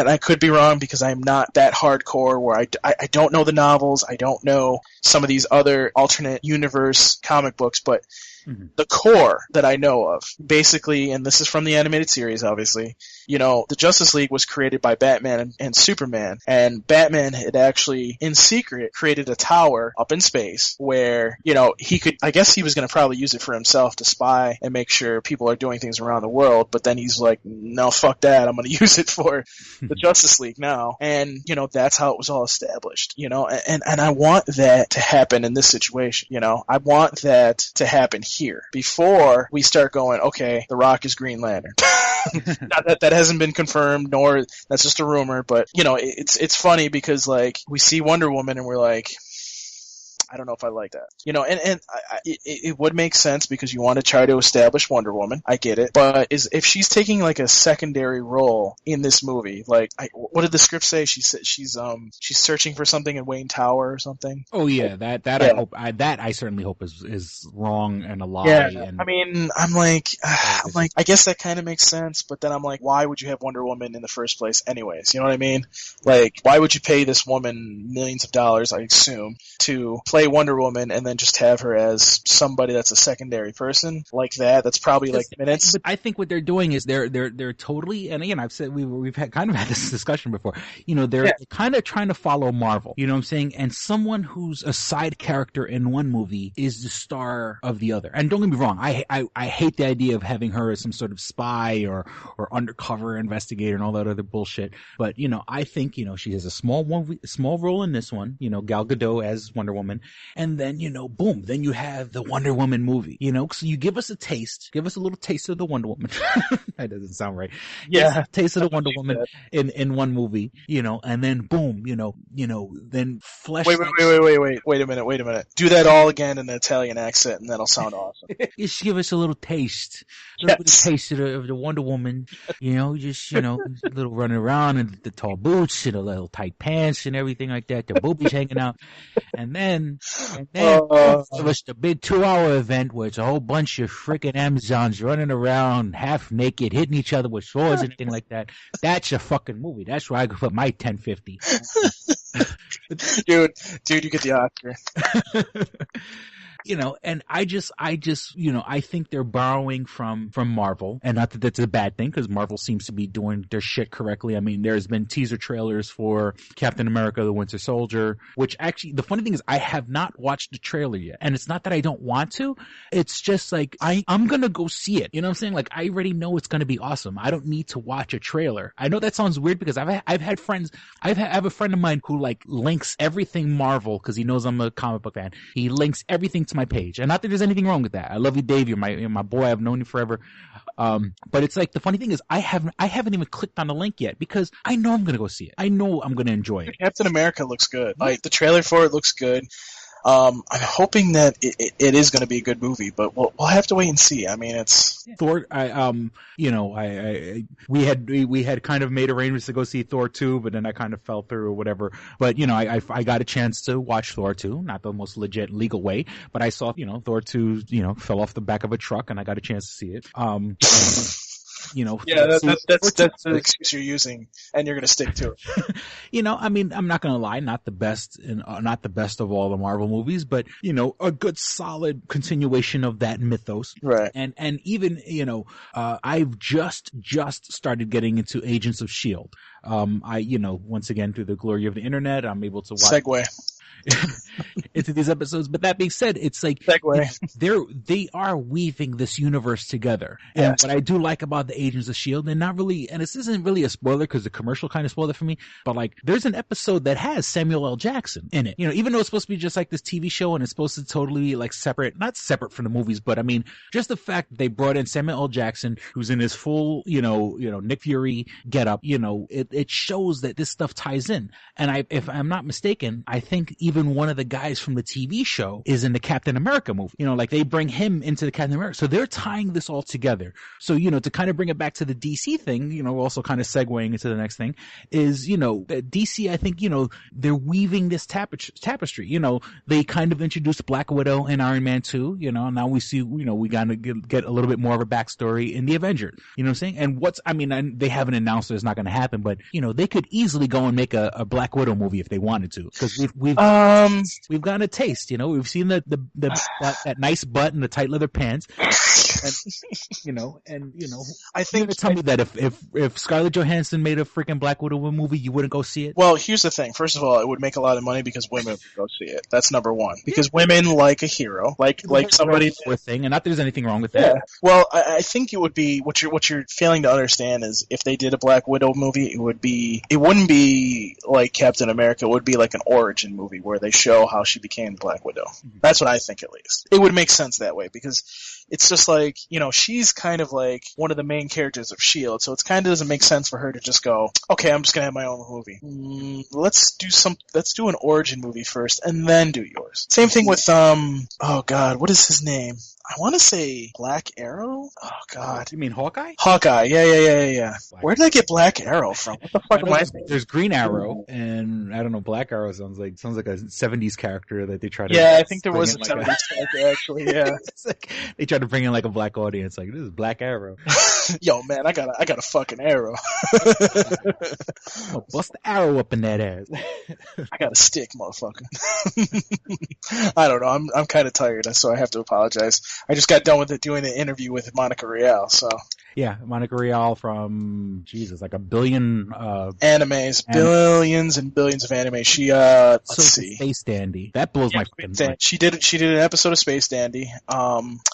I could be wrong because I'm not that hardcore where I don't know the novels, I don't know some of these other alternate universe comic books, but mm-hmm. The core that I know of, basically, and this is from the animated series, obviously, the Justice League was created by Batman and Superman, and Batman had actually, in secret, created a tower up in space where, he could, I guess he was going to probably use it for himself to spy and make sure people are doing things around the world, but then he's like, no, fuck that, I'm going to use it for the Justice League now, and, that's how it was all established, and I want that to happen in this situation, I want that to happen here, before we start going, okay, The Rock is Green Lantern. Not that hasn't been confirmed, nor that's just a rumor, but it's funny because, like, we see Wonder Woman and we're like, I don't know if I like that. It would make sense because you want to try to establish Wonder Woman. I get it. But if she's taking like a secondary role in this movie, what did the script say? She said she's searching for something in Wayne Tower or something. Oh yeah, that yeah. I certainly hope is wrong and a lie. Yeah, and I mean, I'm like, I guess that kind of makes sense, but then I'm like, why would you have Wonder Woman in the first place anyways? You know what I mean? Like, why would you pay this woman millions of dollars, I assume, to play Wonder Woman and then just have her as somebody that's a secondary person like that? That's probably like minutes. But I think what they're doing is they're totally, and again, I've said we've had this discussion before. They're kind of trying to follow Marvel. You know what I'm saying? And someone who's a side character in one movie is the star of the other. And don't get me wrong, I hate the idea of having her as some sort of spy or undercover investigator and all that other bullshit. But I think she has a small role in this one. Gal Gadot as Wonder Woman, and then boom, then you have the Wonder Woman movie. So you give us a little taste of the Wonder Woman. That doesn't sound right. Yeah, taste of the Wonder Woman in one movie. And then boom, then flesh. Wait a minute. Do that all again in an Italian accent, and that'll sound awesome. Just give us a little taste. A little taste of the Wonder Woman. Just a little running around in the tall boots and the little tight pants and everything like that. The boobies hanging out, and then give us the big 2-hour event where it's a whole bunch of freaking Amazons running around half naked, hitting each other with swords and anything like that. That's a fucking movie. That's where I could put my 1050. Dude, you get the Oscar. And I think they're borrowing from Marvel, and not that that's a bad thing, because Marvel seems to be doing their shit correctly. I mean, there's been teaser trailers for Captain America, the Winter Soldier, which actually, the funny thing is I have not watched the trailer yet, and it's not that I don't want to, it's just like, I'm gonna go see it, you know what I'm saying? Like, I already know it's gonna be awesome. I don't need to watch a trailer. I know that sounds weird, because I've had friends, I have a friend of mine who links everything Marvel, because he knows I'm a comic book fan. He links everything to my page, and not that there's anything wrong with that. I love you, Dave. You're my boy. I've known you forever. But it's like, the funny thing is I haven't even clicked on the link yet, because I know I'm gonna go see it. I know I'm gonna enjoy it. Captain America looks good. Like, the trailer for it looks good. I'm hoping that it is going to be a good movie, but we'll have to wait and see. I mean, it's Thor. We had kind of made arrangements to go see Thor 2, but then I kind of fell through or whatever. But I got a chance to watch Thor 2, not the most legit legal way, but I saw Thor 2 fell off the back of a truck, and I got a chance to see it. That's the excuse you're using, and you're going to stick to it. I mean, I'm not going to lie, not the best of all the Marvel movies, but a good solid continuation of that mythos. Right. And even I've just started getting into Agents of S.H.I.E.L.D. Once again, through the glory of the internet, I'm able to watch segue into these episodes. But that being said, it's like they are weaving this universe together. And what I do like about the Agents of S.H.I.E.L.D., and this isn't really a spoiler because the commercial kind of spoiled it for me, but like, there's an episode that has Samuel L. Jackson in it. Even though it's supposed to be just like this TV show and it's supposed to totally be like not separate from the movies, but I mean, just the fact that they brought in Samuel L. Jackson, who's in his full, Nick Fury getup, it shows that this stuff ties in. And if I'm not mistaken, I think even one of the guys from the TV show is in the Captain America movie. Like, they bring him into the Captain America. So they're tying this all together. So, to kind of bring it back to the DC thing, also kind of segueing into the next thing is, DC, I think, they're weaving this tapestry. They kind of introduced Black Widow and Iron Man 2, now we see, we gotta get a little bit more of a backstory in the Avengers. You know what I'm saying? And they haven't announced that it's not going to happen, but, they could easily go and make a Black Widow movie if they wanted to. Because we've gotten a taste, we've seen that nice butt and the tight leather pants, and I think tell me that if Scarlett Johansson made a freaking Black Widow movie, you wouldn't go see it? Well, here's the thing. First of all, it would make a lot of money because women would go see it. That's number one. Because women like a hero, like somebody thing, and not that there's anything wrong with that. Yeah. Well, I think it would be what you're failing to understand is if they did a Black Widow movie, it wouldn't be like Captain America. It would be like an origin movie where they show how she became Black Widow. That's what I think, at least. It would make sense that way because it's just like, she's kind of like one of the main characters of S.H.I.E.L.D., so it kind of doesn't make sense for her to just go, okay, I'm just gonna have my own movie. Let's do an origin movie first, and then do yours. Same thing with, oh god, what is his name? I want to say Black Arrow? Oh god. You mean Hawkeye? Hawkeye, yeah. Where did I get Black Arrow from? What the fuck am I saying? There's Green Arrow, and I don't know, Black Arrow sounds like a 70s character that they try to... Yeah, I think there was a 70s character, actually, yeah. It's like, they try to bring in like a black audience, like, this is Black Arrow. Yo, man, I got a fucking arrow. I'll bust the arrow up in that ass. I got a stick, motherfucker. I don't know, I'm kind of tired, so I have to apologize. I just got done with doing the interview with Monica Rial, so... Yeah, Monica Rial from, like a billion... animes, billions and billions of anime. She, let's see. Space Dandy. That blows my fucking mind. She did an episode of Space Dandy.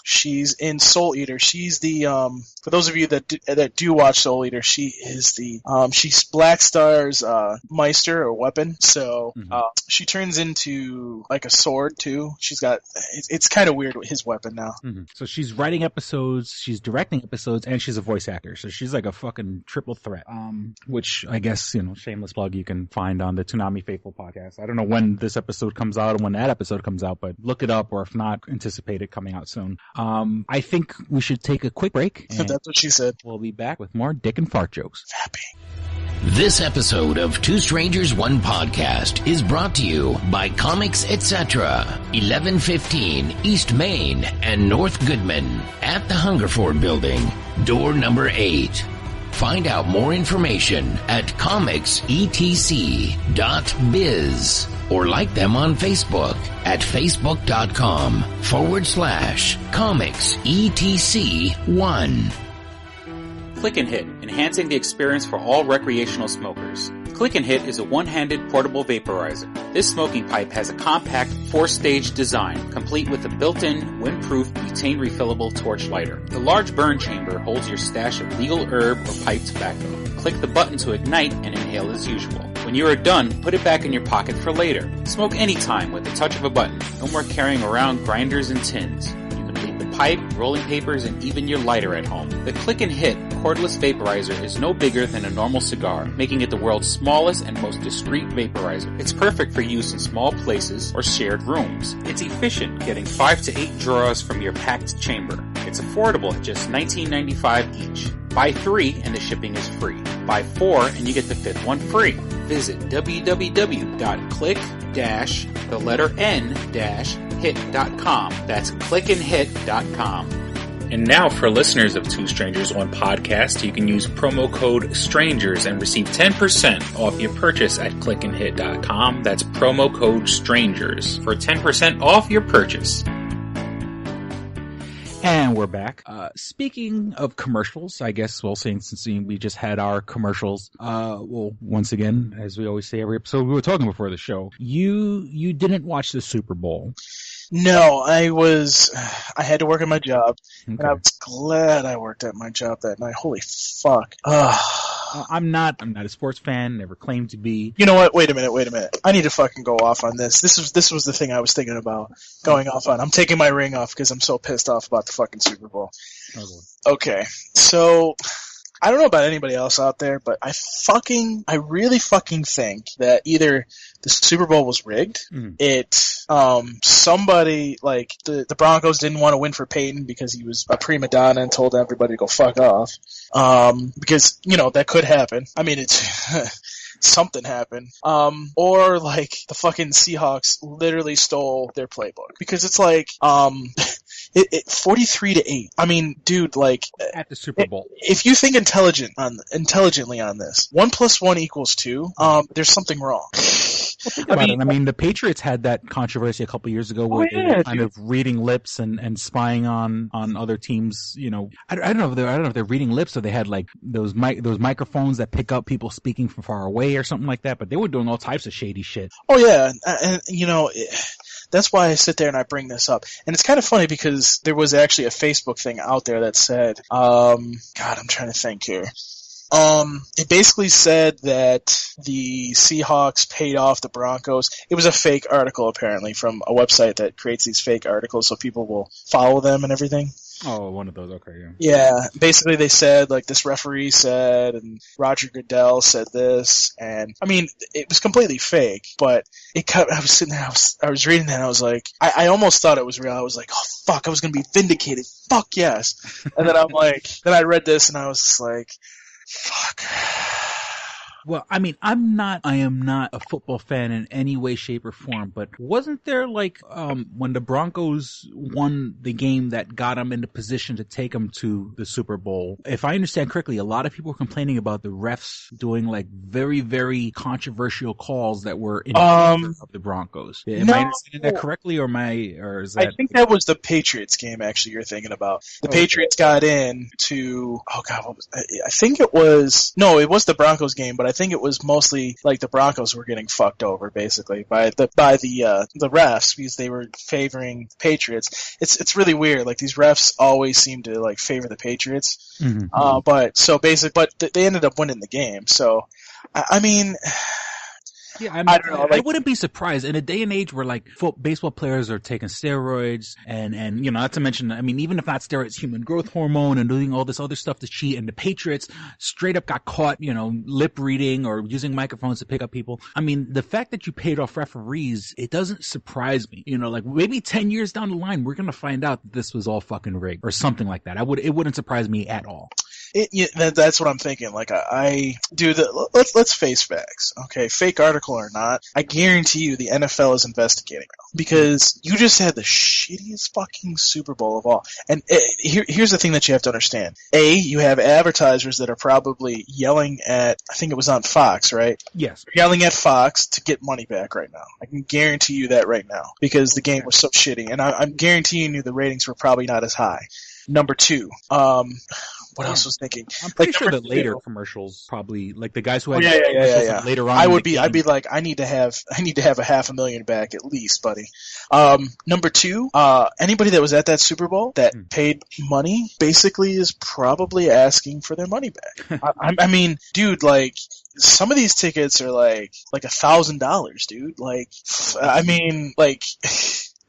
She's in Soul Eater. She's the, for those of you that do watch Soul Eater, she is the, she's Black Star's, Meister or weapon. So, she turns into like a sword too. She's got, it's kind of weird with his weapon now. Mm-hmm. So she's writing episodes, she's directing episodes, and she's a voice actor. So she's like a fucking triple threat. Which I guess, shameless plug, you can find on the Toonami Faithful podcast. I don't know when this episode comes out or when that episode comes out, but look it up, or if not, anticipate it coming out soon. I think we should take a quick break. That's what she said. We'll be back with more dick and fart jokes. Happy. This episode of Two Strangers, One Podcast is brought to you by Comics Etc. 1115 East Main and North Goodman at the Hungerford Building, door number 8. Find out more information at comicsetc.biz or like them on Facebook at facebook.com/comicsetc1. Click and Hit, enhancing the experience for all recreational smokers. Click and Hit is a one-handed portable vaporizer. This smoking pipe has a compact 4-stage design, complete with a built-in, windproof, butane refillable torch lighter. The large burn chamber holds your stash of legal herb or pipe tobacco. Click the button to ignite and inhale as usual. When you are done, put it back in your pocket for later. Smoke anytime with the touch of a button. No more carrying around grinders and tins. Pipe, rolling papers, and even your lighter at home. The Click and Hit cordless vaporizer is no bigger than a normal cigar, making it the world's smallest and most discreet vaporizer. It's perfect for use in small places or shared rooms. It's efficient, getting 5 to 8 draws from your packed chamber. It's affordable at just $19.95 each. Buy 3 and the shipping is free. Buy 4 and you get the 5th one free. Visit www.click-hit.com. That's clickandhit.com. And now for listeners of Two Strangers, One Podcast, you can use promo code STRANGERS and receive 10% off your purchase at clickandhit.com. That's promo code STRANGERS for 10% off your purchase. And we're back. Speaking of commercials, I guess, since we just had our commercials, once again, as we always say every episode, we were talking before the show. You didn't watch the Super Bowl. No, I had to work at my job, and I was glad I worked at my job that night. Holy fuck. I'm not a sports fan, never claimed to be. You know what? Wait a minute. I need to fucking go off on this. This was the thing I was thinking about going off on. I'm taking my ring off because I'm so pissed off about the fucking Super Bowl. Okay, so I don't know about anybody else out there, but I really fucking think that either the Super Bowl was rigged. Somebody, like, the Broncos didn't want to win for Peyton because he was a prima donna and told everybody to go fuck off. Because, that could happen. I mean, it's, something happened. Or, like, the fucking Seahawks literally stole their playbook. Because it's like, 43-8. I mean, dude, like, at the Super Bowl. If you think intelligently on this, 1 + 1 = 2. There's something wrong. I mean, the Patriots had that controversy a couple years ago where they were kind of reading lips and spying on other teams. I don't know if they're reading lips or they had like those microphones that pick up people speaking from far away or something like that. But they were doing all types of shady shit. Oh yeah, and that's why I sit there and I bring this up. And it's kind of funny because there was actually a Facebook thing out there that said, God, I'm trying to think here. It basically said that the Seahawks paid off the Broncos. It was a fake article, apparently, from a website that creates these fake articles so people will follow them and everything. Oh, one of those. Okay, yeah. Yeah, basically they said, like, this referee said, and Roger Goodell said this, and, I mean, it was completely fake, but I was sitting there, I was reading that, and I was like, I almost thought it was real. I was like, oh, fuck, I was gonna be vindicated. Fuck yes. And then then I read this, and I was just like, fuck. Well, I mean, I am not a football fan in any way, shape, or form, but wasn't there, like, when the Broncos won the game that got them into position to take them to the Super Bowl, if I understand correctly, a lot of people were complaining about the refs doing, like, very, very controversial calls that were in favor of the Broncos. Am I understanding that correctly, or is that... I think that was the Patriots game, actually, you're thinking about. The Patriots got in to, I think it was the Broncos game, but I think it was mostly like the Broncos were getting fucked over basically by the refs because they were favoring Patriots. It's really weird. Like these refs always seem to like favor the Patriots. Mm-hmm. But they ended up winning the game. So I mean. Yeah, I don't know. I wouldn't be surprised in a day and age where like baseball players are taking steroids and you know, not to mention, I mean, even if not steroids, human growth hormone and doing all this other stuff to cheat, and the Patriots straight up got caught, you know, lip reading or using microphones to pick up people. I mean, the fact that you paid off referees, it doesn't surprise me. You know, like maybe 10 years down the line, we're gonna find out that this was all fucking rigged or something like that. It wouldn't surprise me at all. That's what I'm thinking. Like let's face facts. Okay, fake article or not, I guarantee you the NFL is investigating because you just had the shittiest fucking Super Bowl of all. And here's the thing that you have to understand. You have advertisers that are probably yelling at, I think it was on Fox, right? Yes. They're yelling at Fox to get money back right now. I can guarantee you that right now because the game was so shitty, and I'm guaranteeing you the ratings were probably not as high. Number two, what else was thinking? I'm pretty sure the later commercials probably, like the guys who had commercials later on. I'd be like, I need to have $500,000 back at least, buddy. Number two, anybody that was at that Super Bowl that paid money basically is probably asking for their money back. I mean, dude, like. Some of these tickets are like $1,000, dude. Like, I mean, like,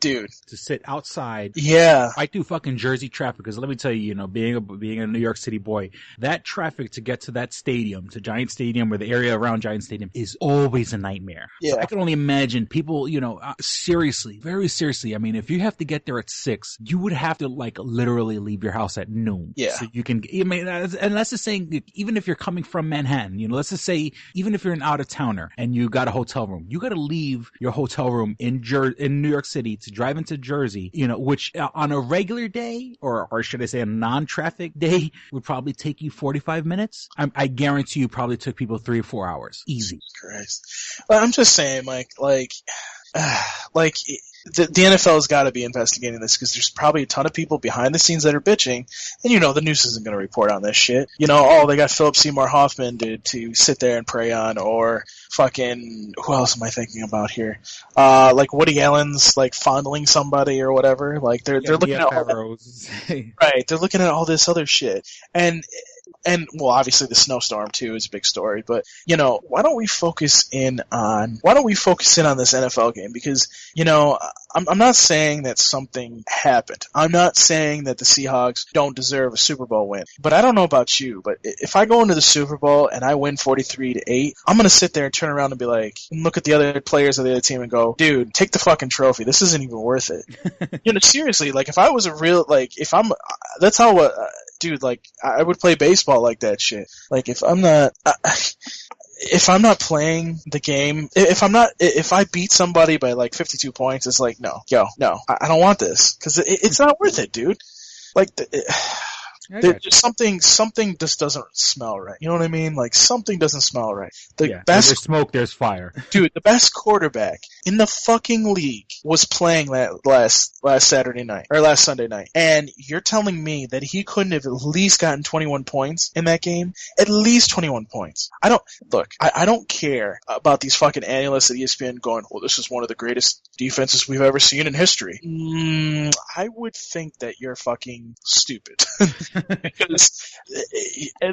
dude. To sit outside. Yeah. I do fucking Jersey traffic because let me tell you, you know, being a New York City boy, that traffic to get to that stadium, to Giant Stadium or the area around Giant Stadium is always a nightmare. Yeah. So I can only imagine people, you know, seriously, very seriously. I mean, if you have to get there at 6, you would have to like literally leave your house at noon. Yeah. So you can, I mean, and let's just say, even if you're coming from Manhattan, you know, let's just say, even if you're an out of towner and you got a hotel room, you got to leave your hotel room in New York City to drive into Jersey, you know, which on a regular day, or should I say a non-traffic day, would probably take you 45 minutes. I guarantee you probably took people 3 or 4 hours. Easy. Christ. Well, I'm just saying, the NFL has got to be investigating this because there's probably a ton of people behind the scenes that are bitching, and you know the news isn't going to report on this shit. You know, they got Philip Seymour Hoffman to sit there and prey on, or fucking who else am I thinking about here? Like Woody Allen's like fondling somebody or whatever. Like they're looking at all that, right. They're looking at all this other shit, and well, obviously the snowstorm too is a big story, but you know, why don't we focus in on this NFL game? Because, you know, I'm not saying that something happened. I'm not saying that the Seahawks don't deserve a Super Bowl win. But I don't know about you, but if I go into the Super Bowl and I win 43-8, I'm going to sit there and turn around and be like, look at the other players of the other team and go, dude, take the fucking trophy. This isn't even worth it. You know, seriously, like if I was a real, like if I'm, that's how, dude, like I would play baseball like that shit. Like if I'm not playing the game, if I beat somebody by like 52 points, it's like, no, I don't want this because it's not worth it, dude. Like, there's something just doesn't smell right. You know what I mean? Like something doesn't smell right. Best, there's smoke, there's fire. Dude, the best quarterback in the fucking league was playing last Saturday night or last Sunday night, and you're telling me that he couldn't have at least gotten 21 points in that game? At least 21 points. I don't care about these fucking analysts at ESPN going, well, this is one of the greatest defenses we've ever seen in history. I would think that you're fucking stupid. Because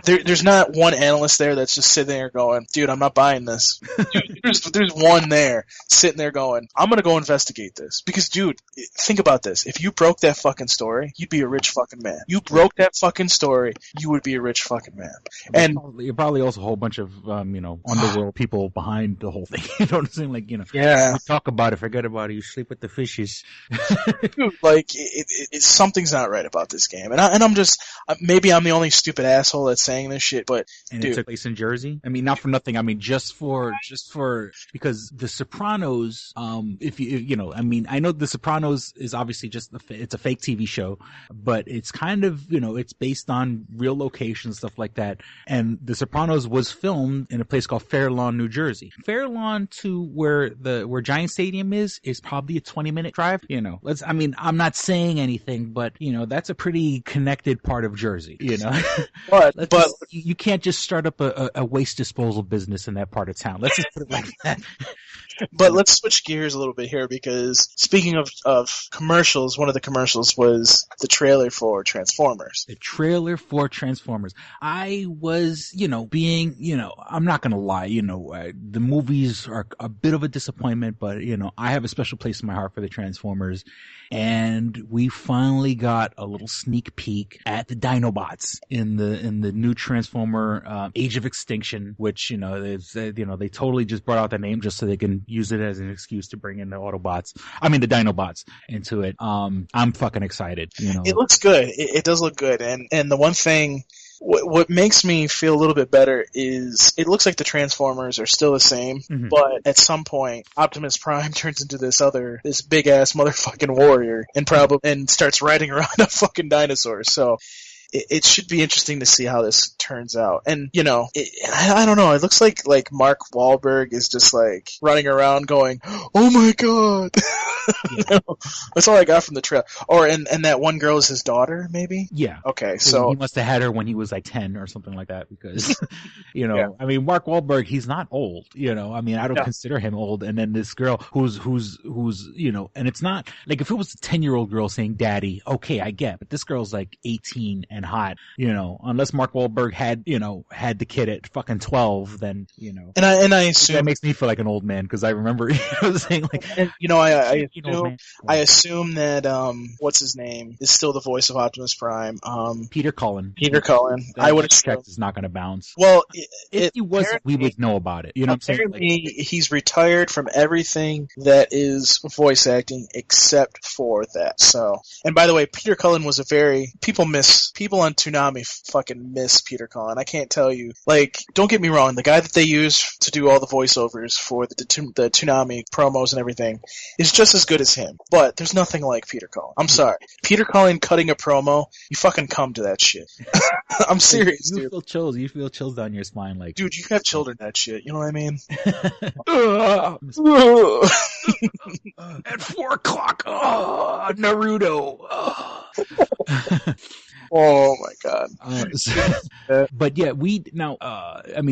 there's not one analyst there that's just sitting there going, dude, I'm not buying this. Dude, there's one there sitting sitting there going, I'm going to go investigate this. Because, dude, think about this. If you broke that fucking story, you'd be a rich fucking man. You broke that fucking story, you would be a rich fucking man. And you're probably also a whole bunch of, underworld people behind the whole thing. You know what I'm saying? Like, yeah. You talk about it, forget about it, you sleep with the fishes. Dude, like, something's not right about this game. And I'm just, maybe I'm the only stupid asshole that's saying this shit, but, and dude. It took place in Jersey? I mean, not for nothing. I mean, just for, because The Sopranos, I know The Sopranos is obviously it's a fake TV show, but it's kind of, it's based on real locations, stuff like that. And The Sopranos was filmed in a place called Fair Lawn, New Jersey. Fair Lawn to where Giant Stadium is probably a 20-minute drive. I'm not saying anything, but that's a pretty connected part of Jersey. But you can't just start up a waste disposal business in that part of town. Let's just put it like that. But let's switch gears a little bit here, because speaking of commercials, one of the commercials was the trailer for Transformers. The trailer for Transformers. I was, I'm not going to lie, the movies are a bit of a disappointment, but, I have a special place in my heart for the Transformers. And we finally got a little sneak peek at the Dinobots in the new Transformer Age of Extinction, which they totally just brought out the name just so they can use it as an excuse to bring in the the Dinobots into it. I'm fucking excited. It looks good. It does look good, and the one thing. What makes me feel a little bit better is it looks like the Transformers are still the same, but at some point Optimus Prime turns into this big ass motherfucking warrior and starts riding around a fucking dinosaur. So it should be interesting to see how this turns out. And, I don't know. It looks like Mark Wahlberg is just like running around going, oh my God. Yeah. That's all I got from the trailer. And that one girl is his daughter, maybe? Yeah. Okay, so. He must have had her when he was like 10 or something like that because, yeah. I mean, Mark Wahlberg, he's not old, I don't consider him old. And then this girl who's, and it's not like if it was a 10-year-old girl saying daddy, okay, I get, but this girl's like 18 and hot, unless Mark Wahlberg had the kid at fucking 12, then, And I assume that makes me feel like an old man because I remember saying like, and, I assume that, what's his name is still the voice of Optimus Prime. Peter Cullen. I would expect is not going to bounce. Well, if he wasn't, we would know about it. You know what I'm saying? Apparently, he's retired from everything that is voice acting except for that. So, and by the way, Peter Cullen was people on Toonami fucking miss Peter Cullen. I can't tell you. Like, don't get me wrong, the guy that they use to do all the voiceovers for the Toonami promos and everything is just as good as him. But there's nothing like Peter Cullen. I'm sorry. Peter Cullen cutting a promo, you fucking come to that shit. I'm serious, dude. You feel chills down your spine, like. Dude, you have children that shit. You know what I mean? At 4:00, Naruto. Oh my God. But yeah,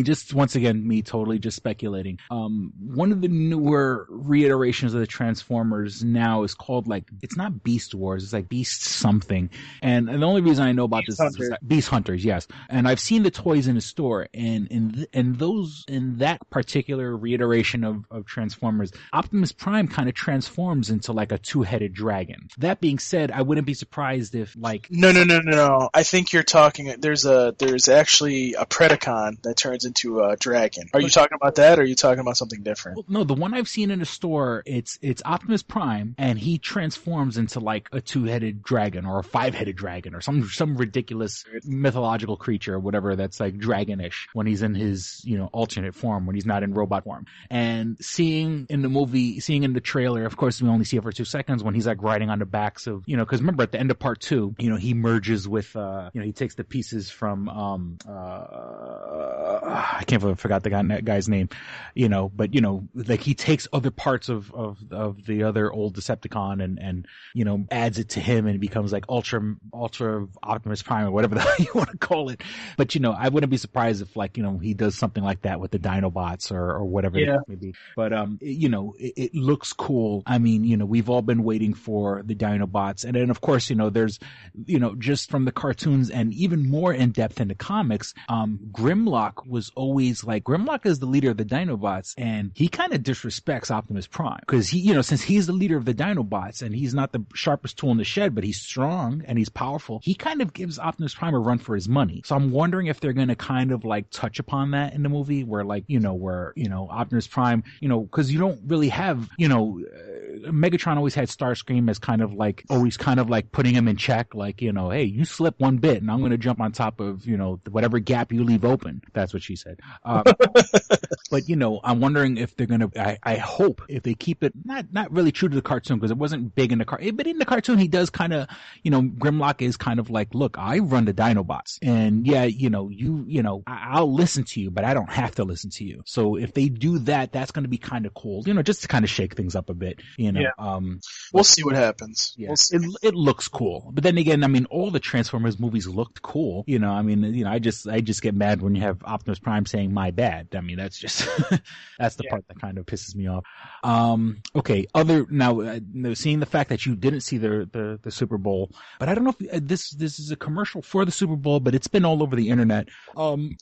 just once again, me totally just speculating. One of the newer reiterations of the Transformers now is called it's not Beast Wars, it's like Beast something. And the only reason I know about Beast Hunters. Is Beast Hunters, yes. And I've seen the toys in the store, and in that particular reiteration of Transformers, Optimus Prime kind of transforms into like a two-headed dragon. That being said, I wouldn't be surprised if No. I think you're talking. There's actually a Predacon that turns into a dragon. Are you talking about that, or are you talking about something different? Well, no, the one I've seen in the store, it's Optimus Prime, and he transforms into like a two-headed dragon or a five-headed dragon or some ridiculous mythological creature or whatever that's like dragonish when he's in his alternate form, when he's not in robot form. And seeing in the trailer, of course, we only see it for 2 seconds when he's like riding on the backs of because remember at the end of part 2, he merges with he takes the pieces from I can't forgot the guy's name, but like he takes other parts of the other old Decepticon and adds it to him and it becomes like ultra Optimus Prime or whatever the hell you want to call it. But I wouldn't be surprised if he does something like that with the Dinobots or whatever it may be. But it looks cool. I mean, we've all been waiting for the Dinobots, and then of course there's just from the cartoons and even more in depth in the comics, Grimlock was always like, Grimlock is the leader of the Dinobots, and he kind of disrespects Optimus Prime. Because he, since he's the leader of the Dinobots, and he's not the sharpest tool in the shed, but he's strong and he's powerful, he kind of gives Optimus Prime a run for his money. So I'm wondering if they're going to kind of like touch upon that in the movie, where like, where, Optimus Prime, because you don't really have, Megatron always had Starscream as kind of like, always kind of like putting him in check, like, hey, you slip one bit and I'm going to jump on top of, whatever gap you leave open. That's what she said. But, I'm wondering if they're going to, I hope if they keep it not really true to the cartoon, because it wasn't big in the cartoon, but in the cartoon, he does kind of, Grimlock is kind of like, look, I run the Dinobots, and yeah, I'll listen to you, but I don't have to listen to you. So if they do that, that's going to be kind of cool, just to kind of shake things up a bit, Yeah. We'll see what happens. Yeah. It looks cool. But then again, I mean, all the Transformers movies looked cool. I just get mad when you have Optimus Prime saying "my bad." I mean, that's just that's the part that kind of pisses me off. Okay. Seeing the fact that you didn't see the Super Bowl, but I don't know if this is a commercial for the Super Bowl, but it's been all over the internet.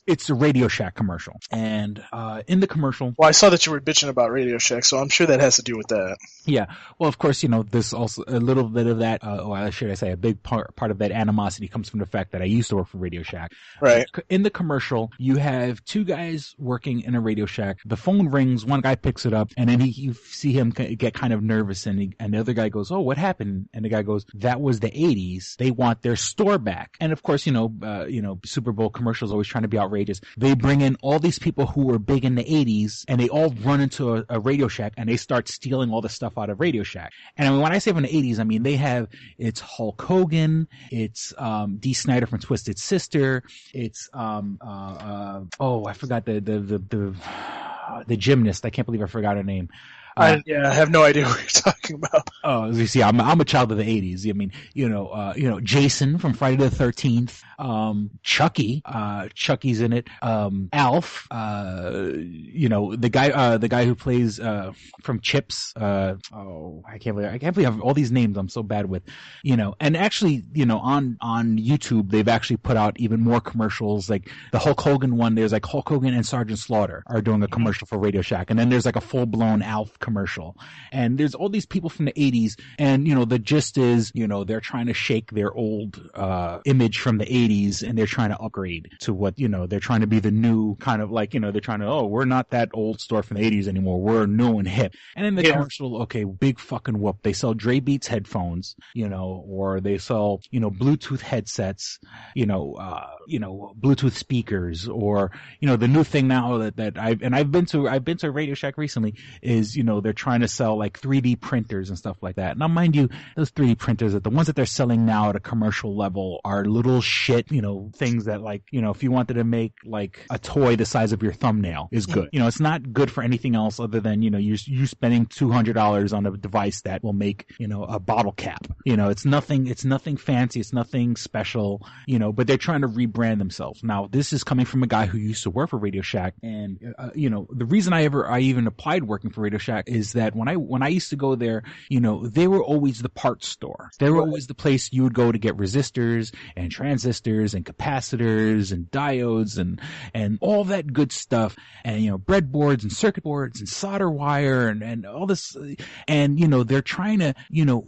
It's a Radio Shack commercial, and in the commercial, well, I saw that you were bitching about Radio Shack, so I'm sure that has to do with that. Yeah. Well, of course, this also a little bit of that, or should I say, a big part of that animosity comes from the fact that I used to work for Radio Shack. Right. In the commercial, you have two guys working in a Radio Shack. The phone rings, one guy picks it up, and then you see him get kind of nervous, and the other guy goes, "Oh, what happened?" And the guy goes, "That was the 80s. They want their store back." And of course, Super Bowl commercials always trying to be outrageous. They bring in all these people who were big in the 80s, and they all run into a Radio Shack, and they start stealing all the stuff out of Radio Shack. And I mean, when I say from the 80s, I mean, it's Hulk Hogan, it's Dee Snider from Twisted Sister, it's I forgot the gymnast. I can't believe I forgot her name. I have no idea what you're talking about. Oh, you see, I'm a child of the 80s. I mean, Jason from Friday the 13th, Chucky's in it, Alf, the guy who plays, from Chips, I can't believe all these names I'm so bad with, and actually, on YouTube, they've actually put out even more commercials, like the Hulk Hogan one. There's like Hulk Hogan and Sergeant Slaughter are doing a commercial for Radio Shack, and then there's like a full-blown Alf commercial, and there's all these people from the 80s, and the gist is they're trying to shake their old image from the 80s, and they're trying to upgrade to what they're trying to be the new kind of like they're trying to, we're not that old store from the 80s anymore, we're new and hip. And in the commercial, okay, big fucking whoop, they sell Dre Beats headphones, or they sell Bluetooth headsets, Bluetooth speakers, or the new thing now that I've been to Radio Shack recently is they're trying to sell like 3D printers and stuff like that. Now, mind you, those 3D printers, the ones that they're selling now at a commercial level, are little shit, things that like, if you wanted to make like a toy the size of your thumbnail is good. It's not good for anything else other than, you spending $200 on a device that will make, a bottle cap. It's nothing fancy. It's nothing special, but they're trying to rebrand themselves. Now, this is coming from a guy who used to work for Radio Shack. And, the reason I even applied working for Radio Shack is that when I used to go there, they were always the parts store. They were always the place you would go to get resistors and transistors and capacitors and diodes and all that good stuff, and breadboards and circuit boards and solder wire and all this, and they're trying to,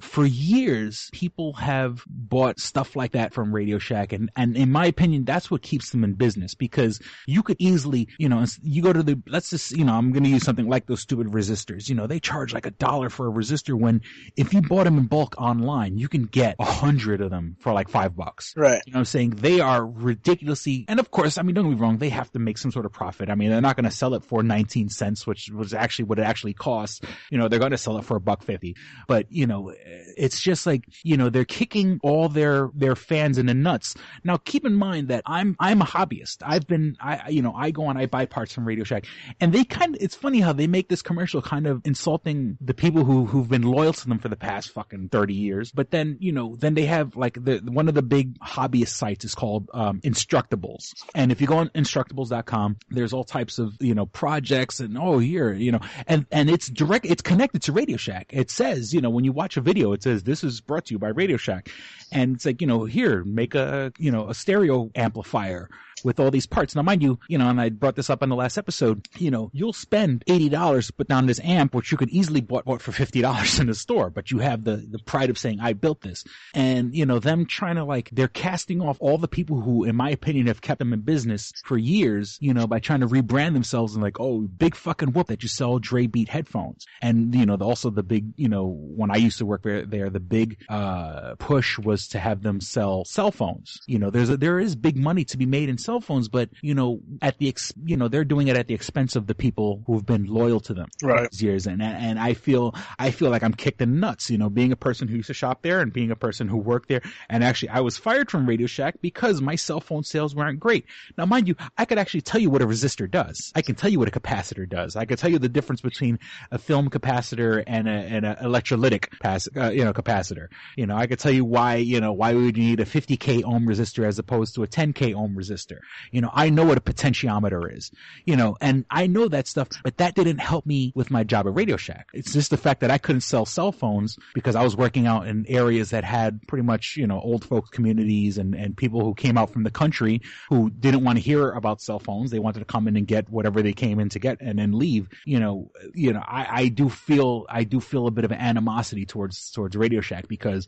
for years people have bought stuff like that from Radio Shack, and in my opinion that's what keeps them in business, because you could easily, you go to let's just, I'm going to use something like those stupid resistors. They charge like $1 for a resistor, when if you bought them in bulk online, you can get 100 of them for like $5. Right. I'm saying they are ridiculously, and of course, I mean, don't get me wrong, they have to make some sort of profit. I mean, they're not going to sell it for 19 cents, which was actually what it actually costs. They're going to sell it for $1.50. But, it's just like, they're kicking all their fans in the nuts. Now, keep in mind that I'm a hobbyist. I go and I buy parts from Radio Shack, and it's funny how they make this commercial kind of insulting the people who've been loyal to them for the past fucking 30 years. But then, then they have like one of the big hobbyist sites is called Instructables. And if you go on Instructables.com, there's all types of, projects and and it's connected to Radio Shack. It says, when you watch a video, it says this is brought to you by Radio Shack. And it's like, here, make a stereo amplifier with all these parts. Now, mind you, and I brought this up in the last episode, you'll spend $80 to put down this amp, which you could easily bought for $50 in the store, but you have the pride of saying, I built this. And, them trying to they're casting off all the people who, in my opinion, have kept them in business for years, by trying to rebrand themselves and big fucking whoop that you sell Dre Beat headphones. And, also the big, when I used to work there, the big, push was to have them sell cell phones. There is big money to be made in cell phones, but, at the, they're doing it at the expense of the people who've been loyal to them right. these years. And I feel like I'm kicked in the nuts, being a person who used to shop there and being a person who worked there. And actually, I was fired from Radio Shack because my cell phone sales weren't great. Now, mind you, I could actually tell you what a resistor does. I can tell you what a capacitor does. I could tell you the difference between a film capacitor and an electrolytic capacitor. I could tell you why we would need a 50K ohm resistor as opposed to a 10K ohm resistor. I know what a potentiometer is, and I know that stuff, but that didn't help me with my job at Radio Shack. It's just the fact that I couldn't sell cell phones because I was working out in areas that had pretty much, old folks communities and people who came out from the country who didn't want to hear about cell phones. They wanted to come in and get whatever they came in to get and then leave. I do feel a bit of an animosity towards Radio Shack because,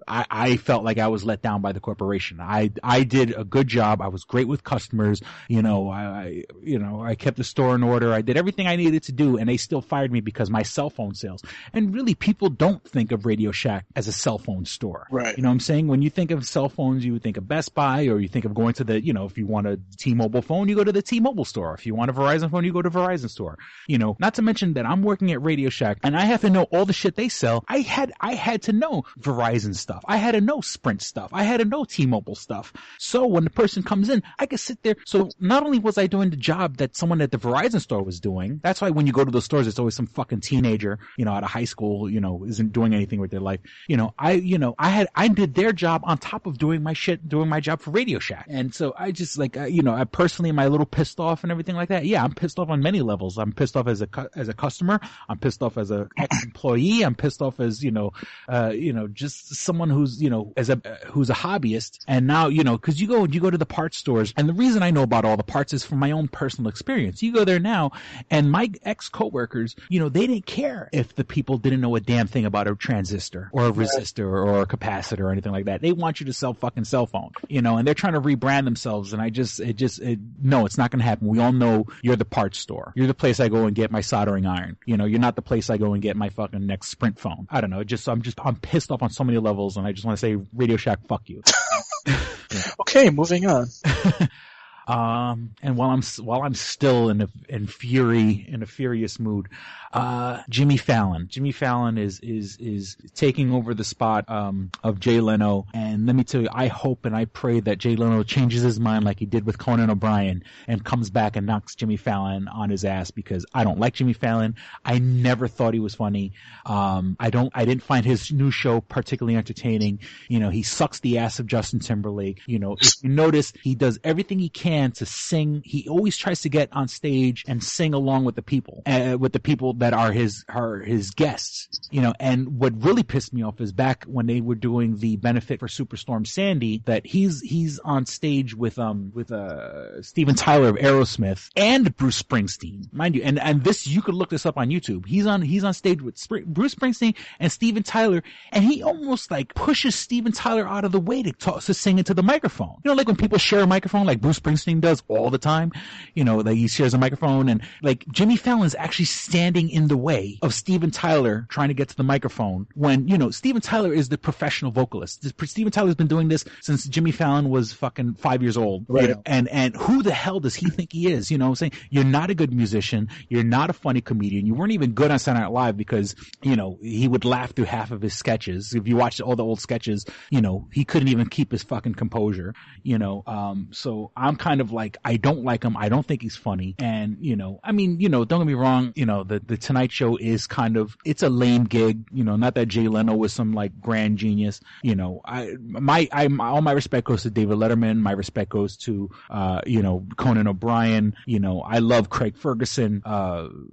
I felt like I was let down by the corporation. I did a good job. I was great with customers. I kept the store in order. I did everything I needed to do, and they still fired me because my cell phone sales. And really, people don't think of Radio Shack as a cell phone store. Right. You know what I'm saying? When you think of cell phones, you would think of Best Buy, or you think of going to the, if you want a T-Mobile phone, you go to the T-Mobile store. If you want a Verizon phone, you go to Verizon store. Not to mention that I'm working at Radio Shack, and I have to know all the shit they sell. I had to know Verizon stuff. I had to know Sprint stuff. I had to know T-Mobile stuff. So when the person comes in, I could sit there. So not only was I doing the job that someone at the Verizon store was doing, that's why when you go to those stores, it's always some fucking teenager, out of high school, isn't doing anything with their life. I did their job on top of doing my job for Radio Shack. And so I just I personally am a little pissed off and everything like that. Yeah, I'm pissed off on many levels. I'm pissed off as a customer. I'm pissed off as a ex-employee. I'm pissed off as, just someone who's, who's a hobbyist. And now, cause you go to the parts stores, and the reason I know about all the parts is from my own personal experience. You go there now, and my ex-coworkers, they didn't care if the people didn't know a damn thing about a transistor or a resistor or a capacitor or anything like that. They want you to sell fucking cell phone, and they're trying to rebrand themselves. And no, it's not going to happen. We all know you're the parts store. You're the place I go and get my soldering iron. You're not the place I go and get my fucking next Sprint phone. I don't know. I'm pissed off on so many levels, and I just want to say, Radio Shack, fuck you. Okay, moving on. And while I'm still in a furious mood, Jimmy Fallon is taking over the spot, of Jay Leno. And let me tell you, I hope and I pray that Jay Leno changes his mind like he did with Conan O'Brien and comes back and knocks Jimmy Fallon on his ass, because I don't like Jimmy Fallon. I never thought he was funny. I didn't find his new show particularly entertaining. He sucks the ass of Justin Timberlake. If you notice, he does everything he can to sing. He always tries to get on stage and sing along with the people that are his guests, and what really pissed me off is back when they were doing the benefit for Superstorm Sandy, that he's on stage with Steven Tyler of Aerosmith and Bruce Springsteen, mind you, and this, you could look this up on YouTube. He's on stage with Bruce Springsteen and Steven Tyler, and he almost pushes Steven Tyler out of the way to sing into the microphone. Like when people share a microphone, like Bruce Springsteen does all the time, that he shares a microphone, and Jimmy Fallon's actually standing in the way of Steven Tyler trying to get to the microphone when, Steven Tyler is the professional vocalist. Steven Tyler's been doing this since Jimmy Fallon was fucking 5 years old. Right. And who the hell does he think he is? What I'm saying? You're not a good musician. You're not a funny comedian. You weren't even good on Saturday Night Live because, he would laugh through half of his sketches. If you watch all the old sketches, he couldn't even keep his fucking composure, so I'm kind of I don't like him. I don't think he's funny. And, don't get me wrong, the Tonight Show is it's a lame gig, not that Jay Leno was some grand genius. All my respect goes to David Letterman. My respect goes to, Conan O'Brien. I love Craig Ferguson.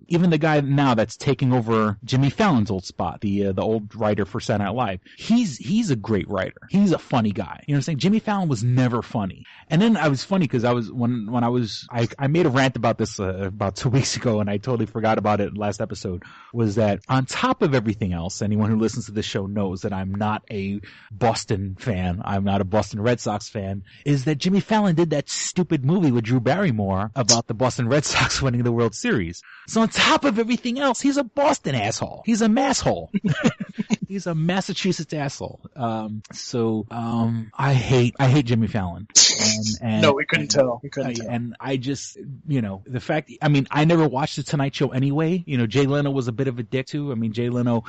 Even the guy now that's taking over Jimmy Fallon's old spot, the old writer for Saturday Night Live. He's a great writer. He's a funny guy. You know what I'm saying? Jimmy Fallon was never funny. And then I was funny because I made a rant about this about 2 weeks ago, and I totally forgot about it last episode. Was that on top of everything else? Anyone who listens to this show knows that I'm not a Boston fan. I'm not a Boston Red Sox fan. Is that Jimmy Fallon did that stupid movie with Drew Barrymore about the Boston Red Sox winning the World Series. So on top of everything else, he's a Boston asshole. He's a masshole. He's a Massachusetts asshole. I hate Jimmy Fallon. And no, we couldn't tell. We couldn't tell. And I just, the fact, I never watched the Tonight Show anyway. Jay Leno was a bit of a dick too. Jay Leno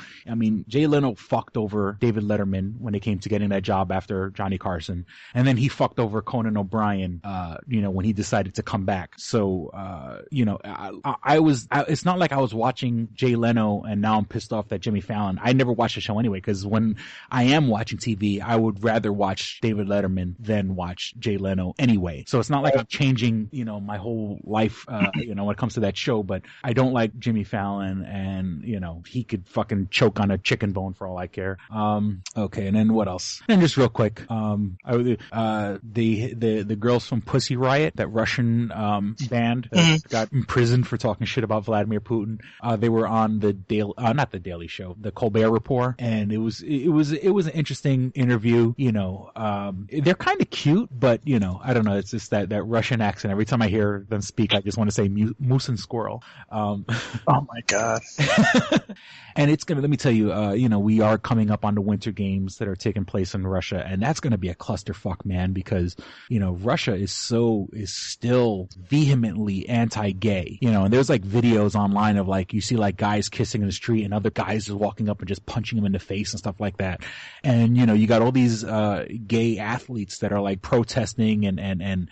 fucked over David Letterman when it came to getting that job after Johnny Carson. And then he fucked over Conan O'Brien, when he decided to come back. So, it's not like I was watching Jay Leno and now I'm pissed off that Jimmy Fallon. I never watched the show anyway, because when I am watching TV, I would rather watch David Letterman than watch Jay Leno anyway. So it's not like I'm changing, my whole life, when it comes to that show, but I don't like Jimmy Fallon, and, he could fucking choke on a chicken bone for all I care. Okay. And then what else? And just real quick, the girls from Pussy Riot, that Russian, band that got imprisoned for talking shit about Vladimir Putin. They were on the not the Daily Show, the Colbert Report, and it was an interesting interview. They're kind of cute, but I don't know. It's just that Russian accent. Every time I hear them speak, I just want to say moose and squirrel. Oh my god. And it's gonna. Let me tell you. We are coming up on the Winter Games that are taking place in Russia, and that's gonna be a clusterfuck, man. Because Russia is still vehemently anti-gay. And there's like videos online of like you see like guys kissing in the street and other guys just walking up and just punching him in the face and stuff like that. And you got all these gay athletes that are like protesting and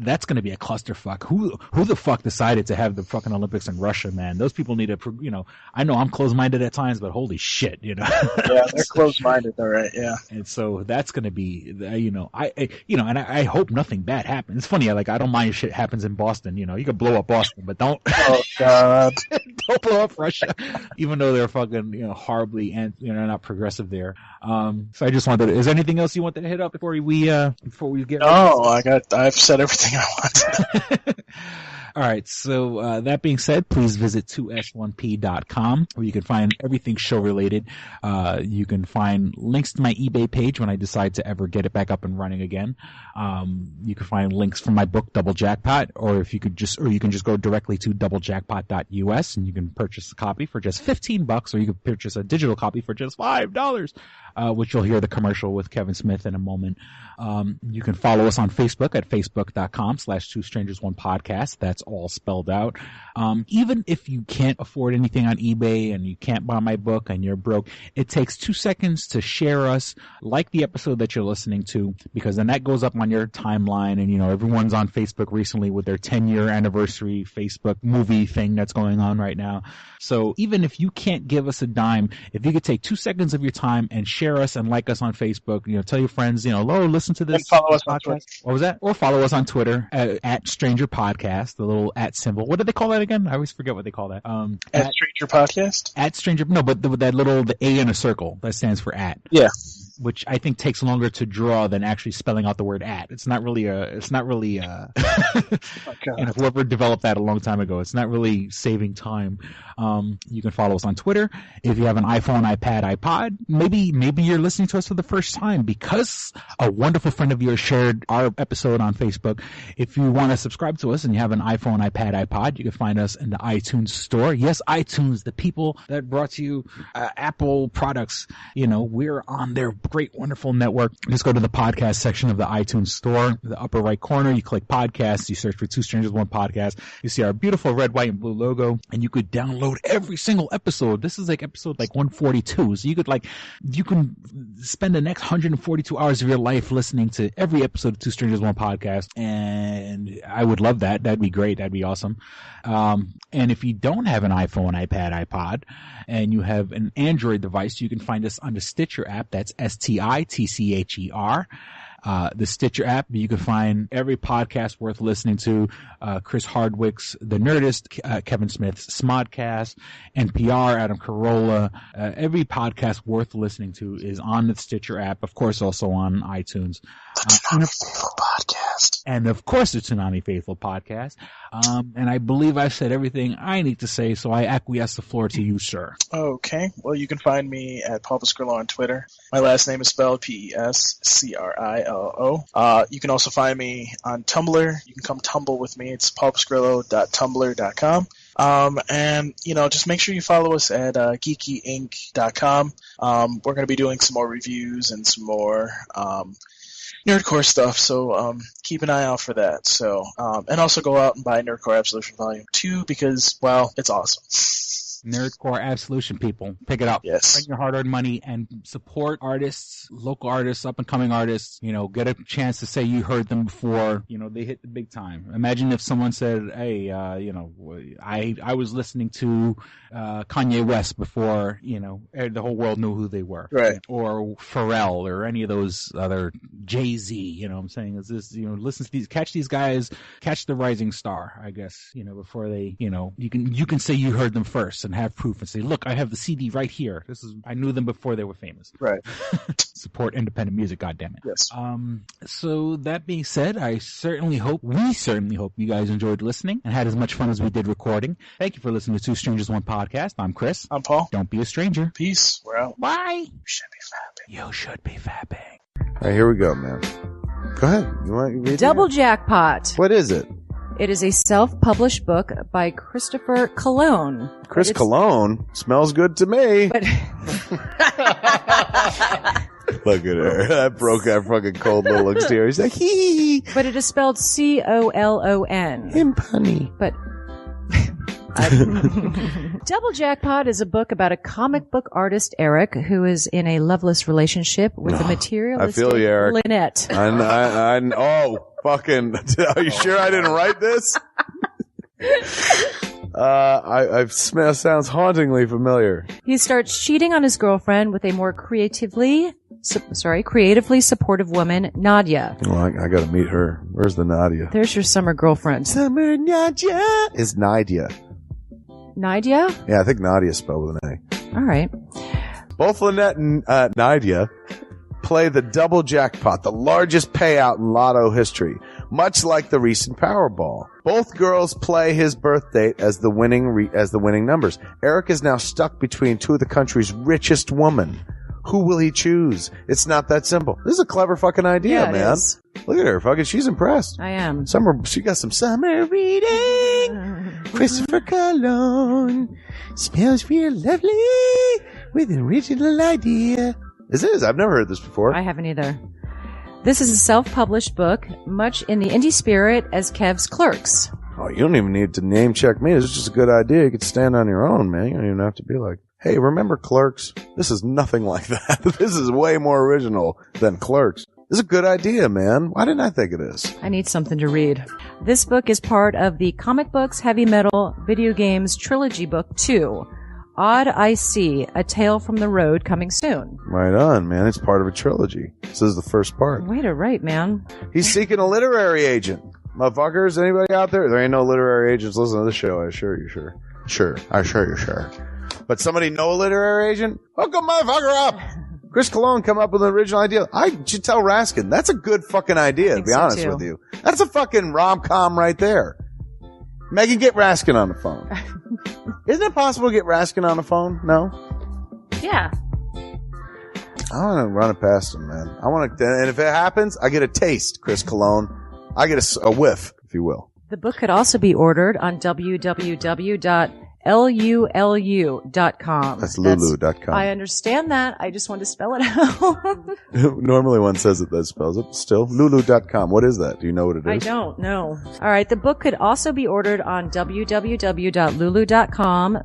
that's going to be a clusterfuck. Who the fuck decided to have the fucking Olympics in Russia, man? Those people need to, I know I'm closed-minded at times, but holy shit, Yeah, they're closed-minded, all right, yeah. And so that's going to be, and I hope nothing bad happens. It's funny, I don't mind if shit happens in Boston, you can blow up Boston, but don't. Oh God. Don't blow up Russia, even though they're fucking, horribly and, not progressive there. So I just wanted is there anything else you wanted to hit up before we get? No, I've said everything I want. All right. So, that being said, please visit 2s1p.com where you can find everything show related. You can find links to my eBay page when I decide to ever get it back up and running again. You can find links from my book, Double Jackpot, or you can just go directly to doublejackpot.us and you can purchase a copy for just $15, or you can purchase a digital copy for just $5, which you'll hear the commercial with Kevin Smith in a moment. You can follow us on Facebook at facebook.com/2strangers1podcast. That's all spelled out. Even if you can't afford anything on eBay and you can't buy my book and you're broke, it takes 2 seconds to share us, like the episode that you're listening to, because then that goes up on your timeline. And, everyone's on Facebook recently with their 10-year anniversary Facebook movie thing that's going on right now. So even if you can't give us a dime, if you could take 2 seconds of your time and share us and like us on Facebook, tell your friends, listen to this. And follow us on Twitter. What was that? Or follow us on Twitter at Stranger Podcast, the little @ symbol. What do they call that again? I always forget what they call that. At Stranger Podcast? At Stranger, no, but the A in a circle, that stands for @. Yeah. Which I think takes longer to draw than actually spelling out the word @. It's not really whoever developed that a long time ago, it's not really saving time. You can follow us on Twitter. If you have an iPhone, iPad, iPod, maybe you're listening to us for the first time because a wonderful friend of yours shared our episode on Facebook. If you want to subscribe to us and you have an iPhone, iPad, iPod, you can find us in the iTunes store. Yes, iTunes, the people that brought to you Apple products, we're on their great, wonderful network. Just go to the podcast section of the iTunes store, the upper right corner. You click podcasts, you search for 2 Strangers 1 Podcast. You see our beautiful red, white, and blue logo, and you could download every single episode. This is like episode 142. So you can spend the next 142 hours of your life listening to every episode of 2 Strangers 1 Podcast. And I would love that. That'd be great. That'd be awesome. And if you don't have an iPhone, iPad, iPod, and you have an Android device, you can find us on the Stitcher app. That's STITCHER. The Stitcher app, you can find every podcast worth listening to. Chris Hardwick's The Nerdist, Kevin Smith's Smodcast, NPR, Adam Carolla. Every podcast worth listening to is on the Stitcher app. Of course, also on iTunes. But not a single podcast. Podcast. And of course, the Tsunami Faithful Podcast. And I believe I've said everything I need to say, so I acquiesce the floor to you, sir. Okay. Well, you can find me at Paul Pascrillo on Twitter. My last name is spelled Pescrillo. You can also find me on Tumblr. You can come tumble with me. It's paulpascrillo.tumblr.com. And, just make sure you follow us at geekyinc.com. We're going to be doing some more reviews and some more Nerdcore stuff, so keep an eye out for that. So, and also go out and buy Nerdcore Absolution Volume 2 because, well, it's awesome. Nerdcore Absolution, people. Pick it up. Yes. Spend your hard-earned money and support artists, local artists, up-and-coming artists. Get a chance to say you heard them before, they hit the big time. Imagine if someone said, hey, I was listening to Kanye West before, the whole world knew who they were. Right. Or Pharrell or any of those other Jay-Z, what I'm saying is this, listen to these guys, catch the rising star, I guess, before they, you can say you heard them first and have proof and say, look, I have the CD right here. I knew them before they were famous. Right. Support independent music, goddammit. Yes. So that being said, we certainly hope you guys enjoyed listening and had as much fun as we did recording. Thank you for listening to Two Strangers One Podcast. I'm Chris. I'm Paul. Don't be a stranger. Peace. We're out. Bye. You should be fapping. You should be fapping. All right, here we go, man. Go ahead. You want to read Double it? Jackpot. What is it? It is a self-published book by Christopher Cologne. Chris Cologne smells good to me. But Look at her. That broke that fucking cold little exterior. He's like, hee. But it is spelled Colon. Him punny. But Double Jackpot is a book about a comic book artist, Eric, who is in a loveless relationship with a materialistic I feel you, Eric. Lynette. Oh, fucking. Are you sure I didn't write this? Sounds hauntingly familiar. He starts cheating on his girlfriend with a more creatively supportive woman, Nadia. Well, I got to meet her. Where's the Nadia? There's your summer girlfriend. Summer Nadia is Nadia. Nadia? Yeah, I think Nadia is spelled with an A. All right. Both Lynette and Nadia play the double jackpot, the largest payout in lotto history, much like the recent Powerball. Both girls play his birth date as the winning numbers. Eric is now stuck between two of the country's richest women. Who will he choose? It's not that simple. This is a clever fucking idea, Yeah, man. is. Look at her, fucking. She's impressed. I am. She got some summer reading. Christopher Cologne smells real lovely with an original idea. This is. I've never heard this before. I haven't either. This is a self-published book, much in the indie spirit as Kev's Clerks. Oh, you don't even need to name check me. This is just a good idea. You could stand on your own, man. You don't even have to be like, hey, remember Clerks? This is nothing like that. This is way more original than Clerks. This is a good idea, man. Why didn't I think of this? I need something to read. This book is part of the Comic Books, Heavy Metal, Video Games Trilogy Book 2. Odd I See, A Tale from the Road, coming soon. Right on, man. It's part of a trilogy. This is the first part. Way to write, man. He's seeking a literary agent. Motherfuckers, anybody out there? There ain't no literary agents listening to this show, I assure you, sure. Sure. I assure you, sure. But somebody know a literary agent? Hook a motherfucker up! Chris Cologne come up with an original idea. I should tell Raskin. That's a good fucking idea, to be honest with you. That's a fucking rom-com right there. Megan, get Raskin on the phone. Isn't it possible to get Raskin on the phone? No? Yeah. I want to run it past him, man. I want to, and if it happens, I get a taste, Chris Cologne. I get a whiff, if you will. The book could also be ordered on www.lulu.com. That's lulu.com. I understand that. I just want to spell it out. Normally one says it, that spells it. Still, lulu.com. What is that? Do you know what it is? I don't know. All right. The book could also be ordered on www.lulu.com.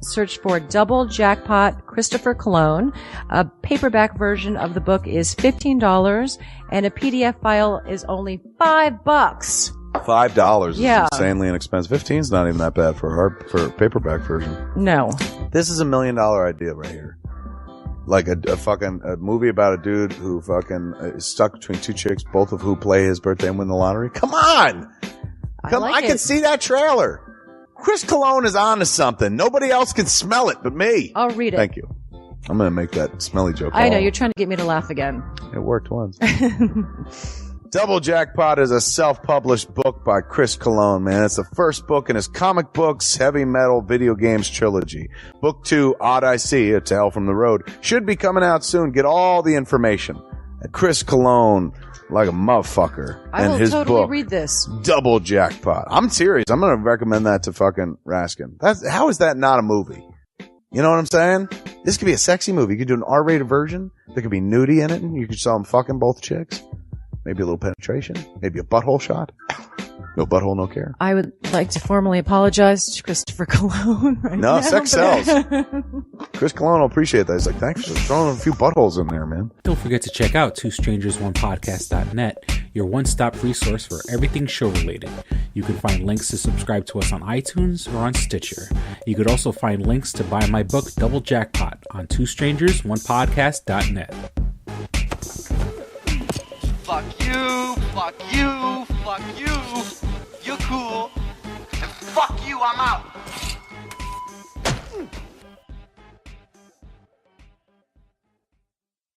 Search for Double Jackpot Christopher Cologne. A paperback version of the book is $15 and a PDF file is only $5. $5 is Yeah. insanely inexpensive. 15's not even that bad for a paperback version. No. This is $1 million idea right here. Like a movie about a dude who fucking is stuck between two chicks, both of who play his birthday and win the lottery. Come on! I can see that trailer. Chris Cologne is on to something. Nobody else can smell it but me. I'll read it. Thank you. I'm going to make that smelly joke. I know. You're trying to get me to laugh again. It worked once. Double Jackpot is a self-published book by Chris Cologne, man. It's the first book in his comic books, heavy metal, video games trilogy. Book 2, Odd I See, A Tale from the Road, should be coming out soon. Get all the information at Chris Cologne, like a motherfucker. I will his totally book, read this. Double Jackpot. I'm serious. I'm going to recommend that to fucking Raskin. How is that not a movie? You know what I'm saying? This could be a sexy movie. You could do an R-rated version. There could be nudie in it, and you could show them fucking both chicks. Maybe a little penetration. Maybe a butthole shot. No butthole, no care. I would like to formally apologize to Christopher Cologne right now. No, sex sells. Chris Cologne will appreciate that. He's like, thanks for throwing a few buttholes in there, man. Don't forget to check out twostrangersonepodcast.net, your one-stop resource for everything show-related. You can find links to subscribe to us on iTunes or on Stitcher. You could also find links to buy my book, Double Jackpot, on twostrangersonepodcast.net. Fuck you, fuck you, fuck you. You're cool. And fuck you, I'm out.